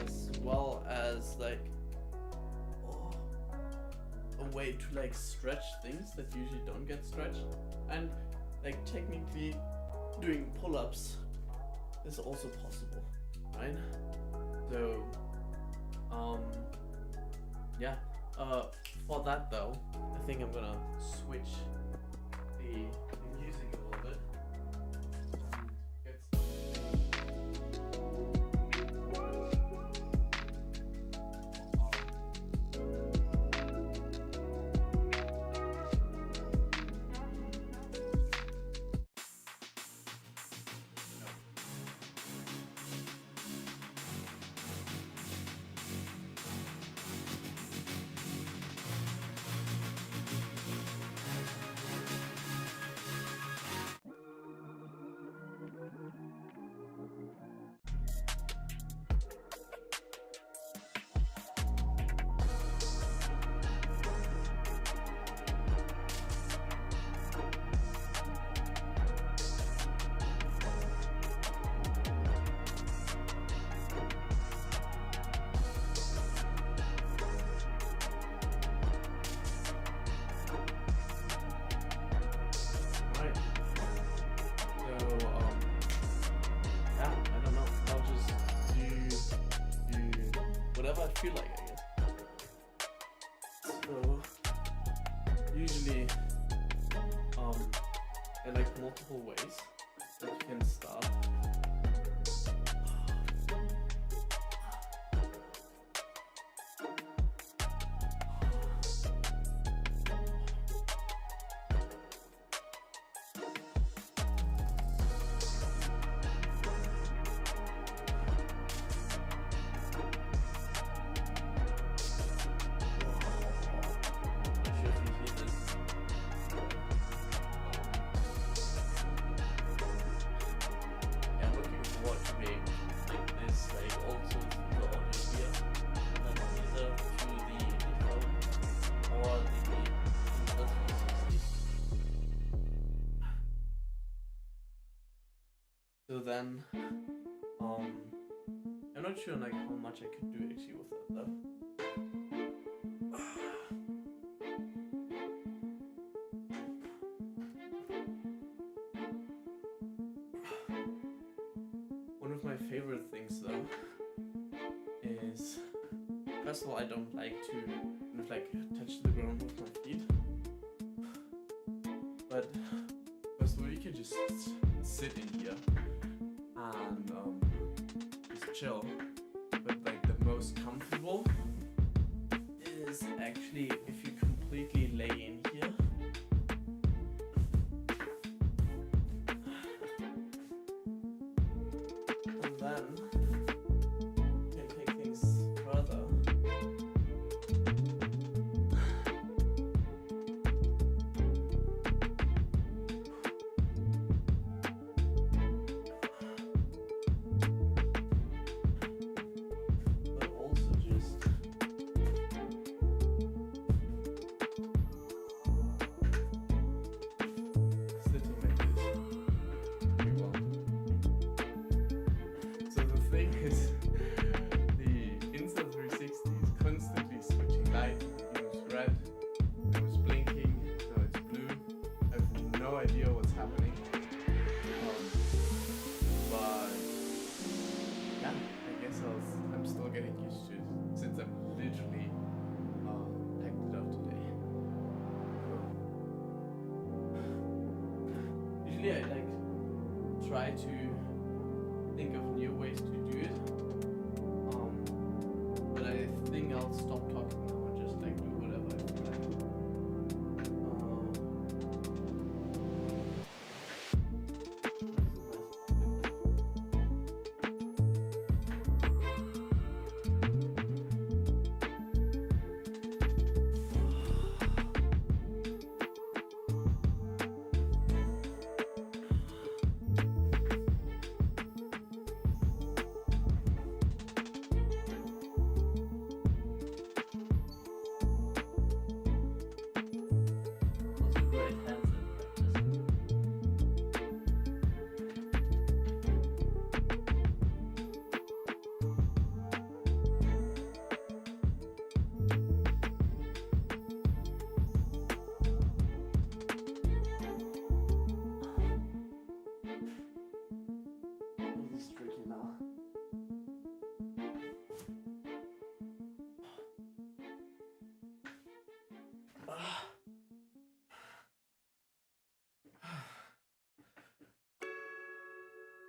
as well as like a way to like stretch things that usually don't get stretched, and like technically doing pull-ups is also possible, right? So yeah, for that though, I think I'm gonna switch the music a little bit and get whatever I feel like, I guess. So usually there are like multiple ways that you can start. So then, I'm not sure like how much I could do actually with that though. One of my favorite things though is, first of all, I don't like to kind of like touch the ground with my feet, but first of all, you can just sit in here and just chill. But like the most comfortable is actually if you completely lay in here. And then you can take things further. I'm still getting used to it since I'm literally packed it up today. Usually I like try to think of new ways to do it, but I think I'll stop talking now and just like do whatever I feel like.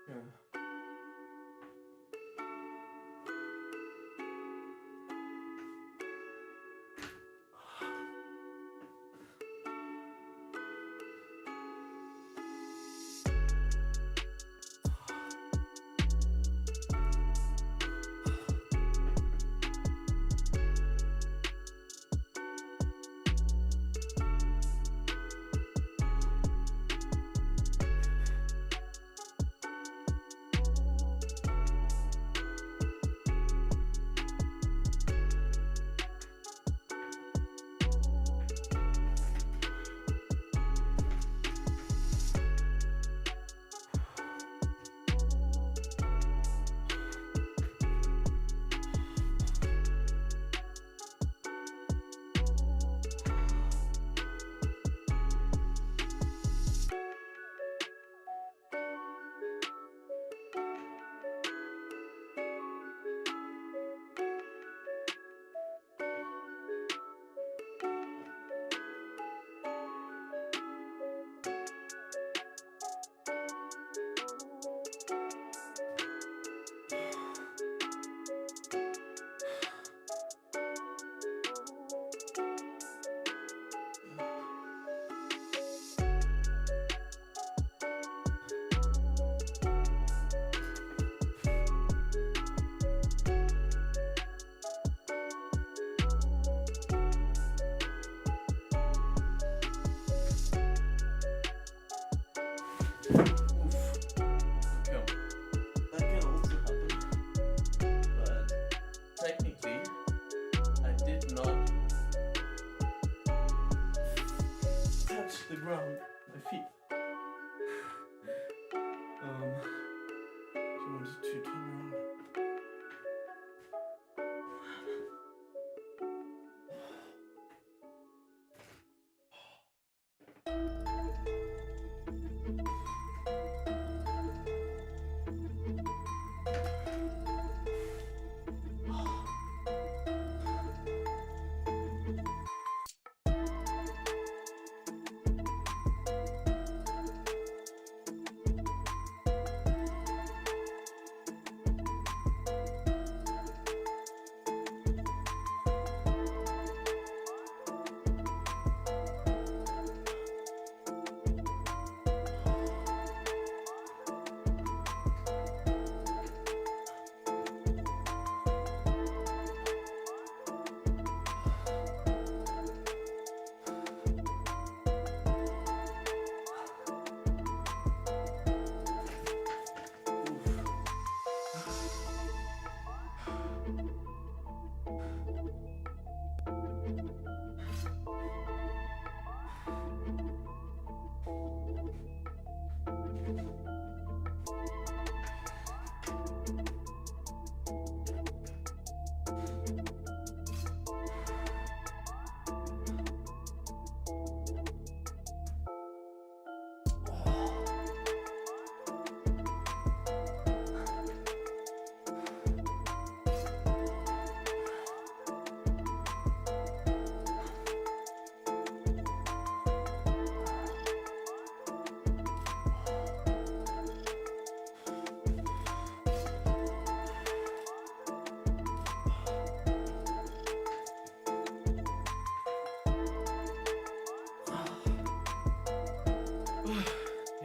Yeah. The ground, my feet. If you wanted to turn around.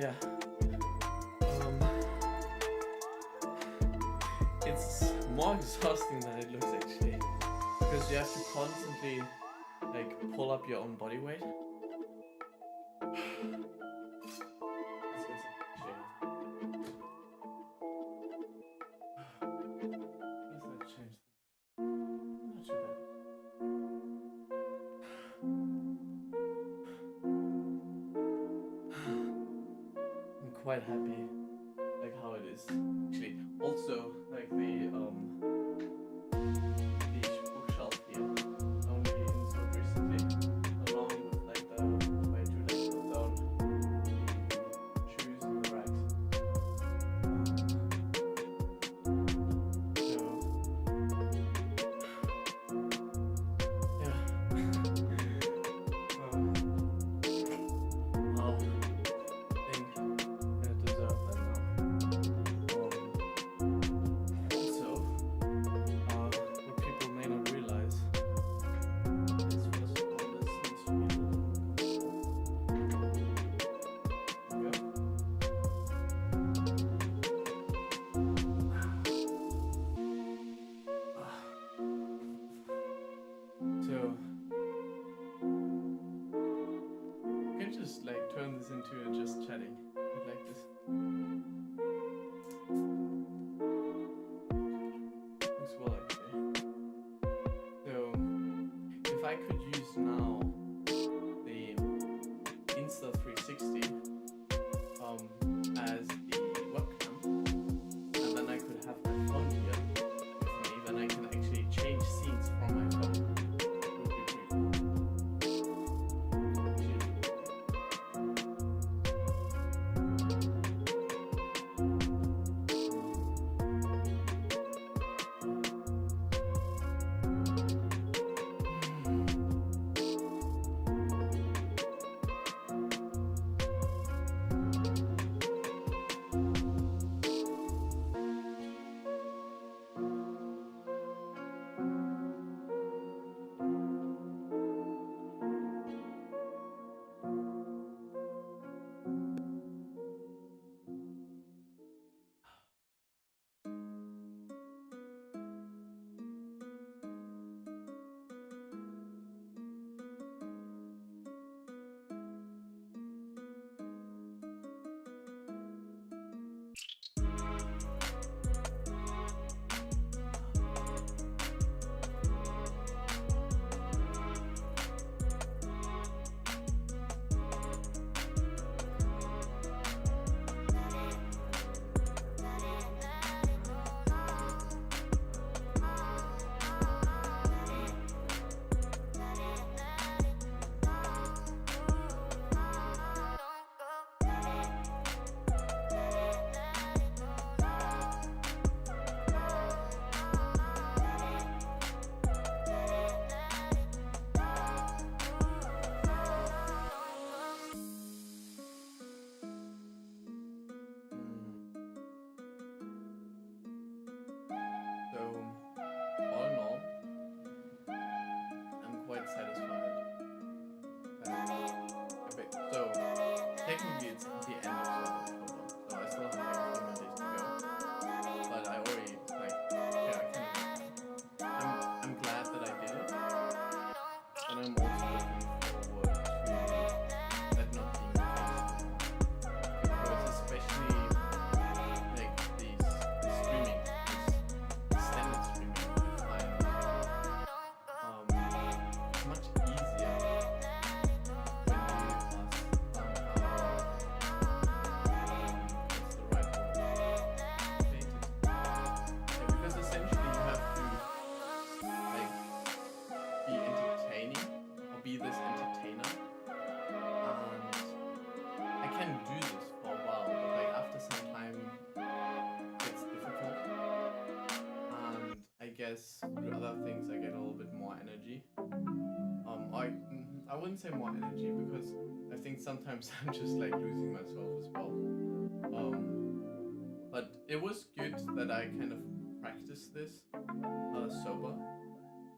Yeah. It's more exhausting than it looks actually, because you have to constantly like pull up your own body weight. Let's get some shade. Let's change. Not too bad. I'm quite happy, like how it is. Actually, also like the bookshelf here only installed recently, along with like the way to like put down the shoes and the racks. Wow. I think I deserve that now. I could use now the Insta360 as the webcam, and then I could have my phone here with me, then I can actually change scenes from my phone. Would be pretty cool. So, all in all, I'm quite satisfied. So, technically it's the end of October, so I still have like a few more days to go. But I already, like, yeah, I'm glad that I did it. And I'm also looking forward to that not being the case anymore. Because especially, like, the streaming, extended streaming, I find much easier when you are what's the right word? Motivated. Yeah, because essentially you have to like be entertaining or be this entertainer, and I can do this for a while, but like after some time it's difficult, and I guess through other things I get a little bit more energy. I wouldn't say more energy because I think sometimes I'm just like losing myself as well. But it was good that I kind of practiced this sober,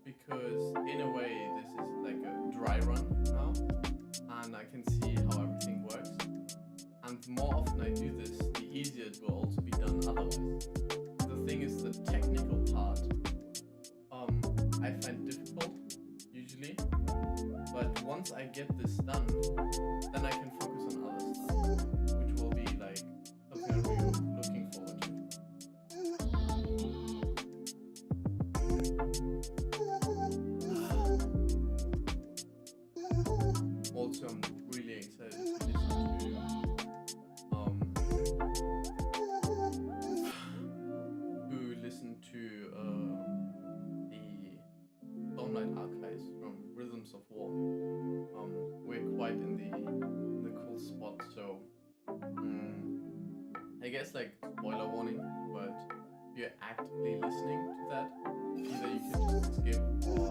because in a way this is like a dry run now, and I can see how everything works. And the more often I do this, the easier it will also be done otherwise. The thing is, the technical part I find difficult usually, but once I get this done, then I can focus on other stuff, which will be like something I'm really looking forward to. Also, I'm really excited to listen to the Stormlight Archives from Rhythms of War. We're quite in the cool spot, so I guess like spoiler warning, but if you're actively listening to that, either you can just skip or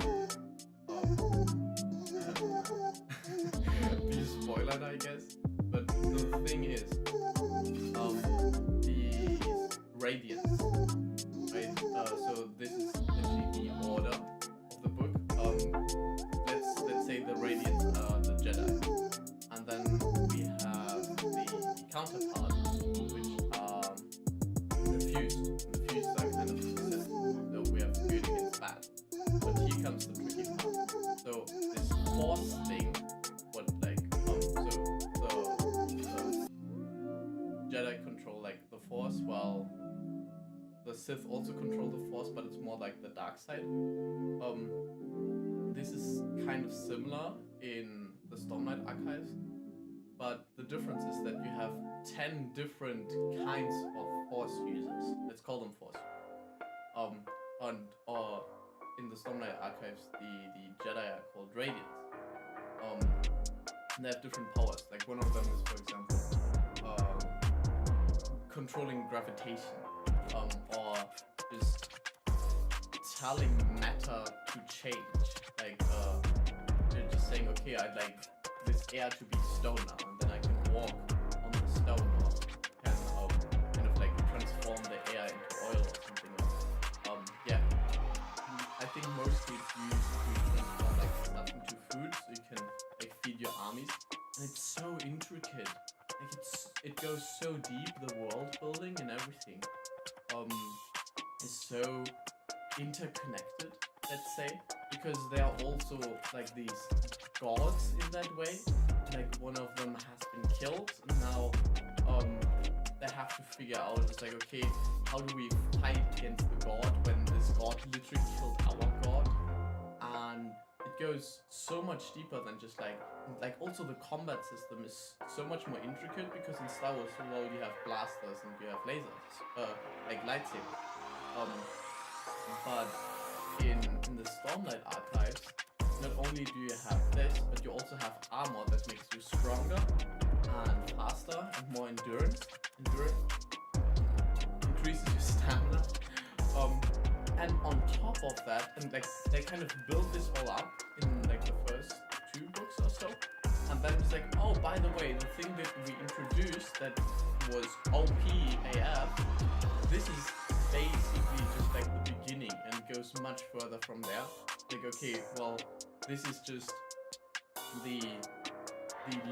be spoiled, I guess. But the thing is, the Radiance, right? So this is actually the order of the book. Let's say the Radiance are the Jedi, and then we have the counterpart, which are the Fused. The Fused are kind of the Sith, so we have good against bad. But here comes the tricky part. So this Force thing, what like so the Jedi control like the Force, while the Sith also control the Force, but it's more like the dark side. this is kind of similar in the Stormlight archives, but the difference is that you have 10 different kinds of Force users. Let's call them Force. Or in the Stormlight archives, the Jedi are called Radiants. And they have different powers. Like one of them is, for example, controlling gravitation, or just telling matter to change. Like they're just saying, okay, I'd like this air to be stone now, and then I can walk on the stone, or can kind of like transform the air into oil or something. Yeah, I think mostly it's used to transform like stuff into food, so you can like feed your armies, and it's so intricate. Like it goes so deep. The world building and everything is so interconnected, let's say, because there are also like these gods in that way. Like one of them has been killed, and now they have to figure out, it's like, okay, how do we fight against the god when this god literally killed our god? And it goes so much deeper than just like also the combat system is so much more intricate, because in Star Wars world you have blasters and you have lasers, like lightsabers. But in the Stormlight archives, not only do you have this, but you also have armor that makes you stronger and faster and more endurance, increases your stamina. And on top of that, and like they kind of build this all up in like the first 2 books or so, and then it's like, oh, by the way, the thing that we introduced that was OP AF, this is basically just like the beginning and goes much further from there. Like, okay, well, this is just the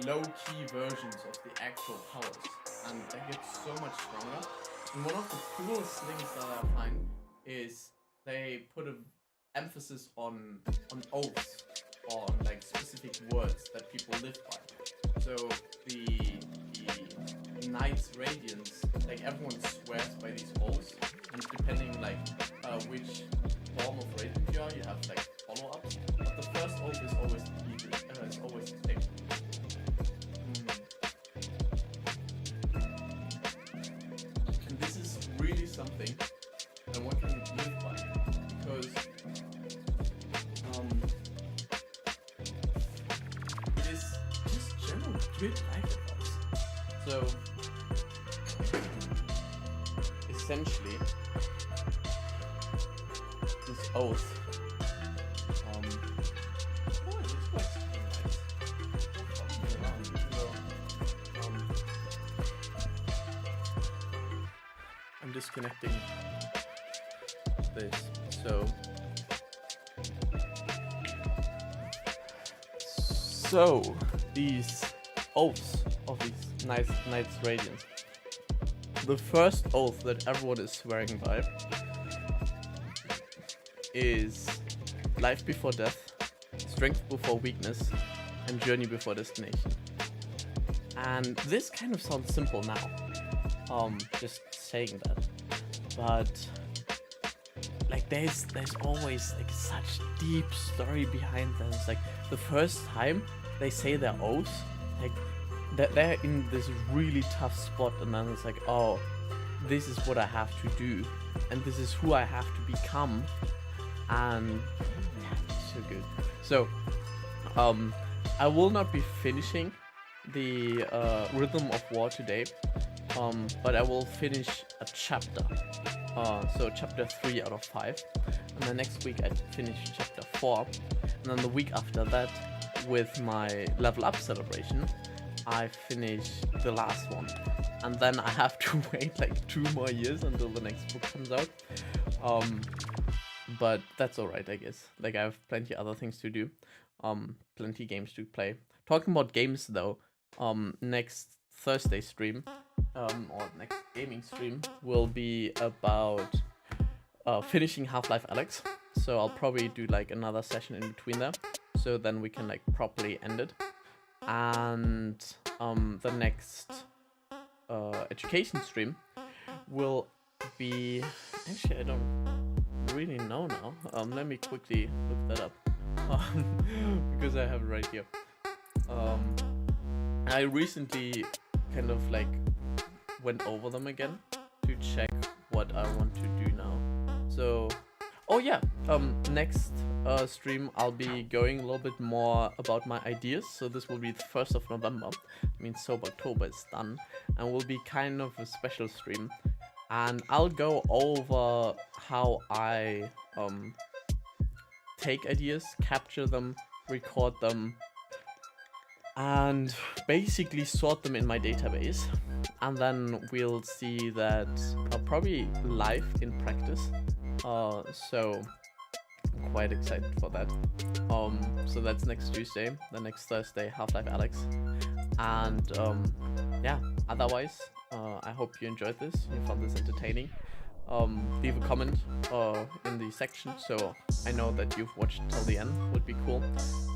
low-key versions of the actual powers, and they get so much stronger. And one of the coolest things that I find is they put an emphasis on oaths, or on like specific words that people live by. So the Knights Radiance, like everyone swears by these oaths, and depending like which form of Radiant you are, you have like follow-ups. But the first oath is always the same. And this is really something that one can live by, because it is just general good life advice. So essentially, this oath, I'm disconnecting this. So these oaths of these Knights Radiance. The first oath that everyone is swearing by is life before death, strength before weakness, and journey before destination. And this kind of sounds simple now, just saying that, but like there's always like such deep story behind them. It's like the first time they say their oaths, like they're in this really tough spot, and then it's like, oh, this is what I have to do, and this is who I have to become, and yeah, it's so good. So I will not be finishing the Rhythm of War today, but I will finish a chapter, so chapter 3 out of 5, and then next week I finish chapter 4, and then the week after that, with my level up celebration, I finish the last one, and then I have to wait like 2 more years until the next book comes out. But that's alright, I guess. Like, I have plenty other things to do, plenty games to play. Talking about games though, next Thursday stream, or next gaming stream, will be about finishing Half-Life Alyx. So I'll probably do like another session in between there, so then we can like properly end it. And the next education stream will be, actually I don't really know now, let me quickly look that up. because I have it right here. I recently kind of like went over them again to check what I want to do now. So, oh yeah, next stream I'll be going a little bit more about my ideas. So this will be the 1st of November. I mean, Soap October is done, and will be kind of a special stream. And I'll go over how I take ideas, capture them, record them, and basically sort them in my database. And then we'll see that probably live in practice. So I'm quite excited for that. So that's next Tuesday, the next Thursday, Half-Life Alyx. And yeah, otherwise, I hope you enjoyed this, you found this entertaining. Leave a comment in the section so I know that you've watched till the end, would be cool.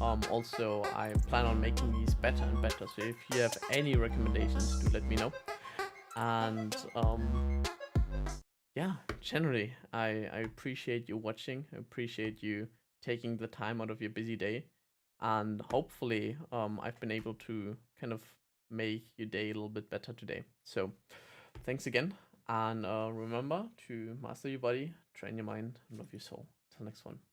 Also, I plan on making these better and better, so if you have any recommendations, do let me know. And yeah, generally, I appreciate you watching, I appreciate you taking the time out of your busy day, and hopefully I've been able to kind of make your day a little bit better today. So thanks again, and remember to master your body, train your mind, and love your soul. Till next one.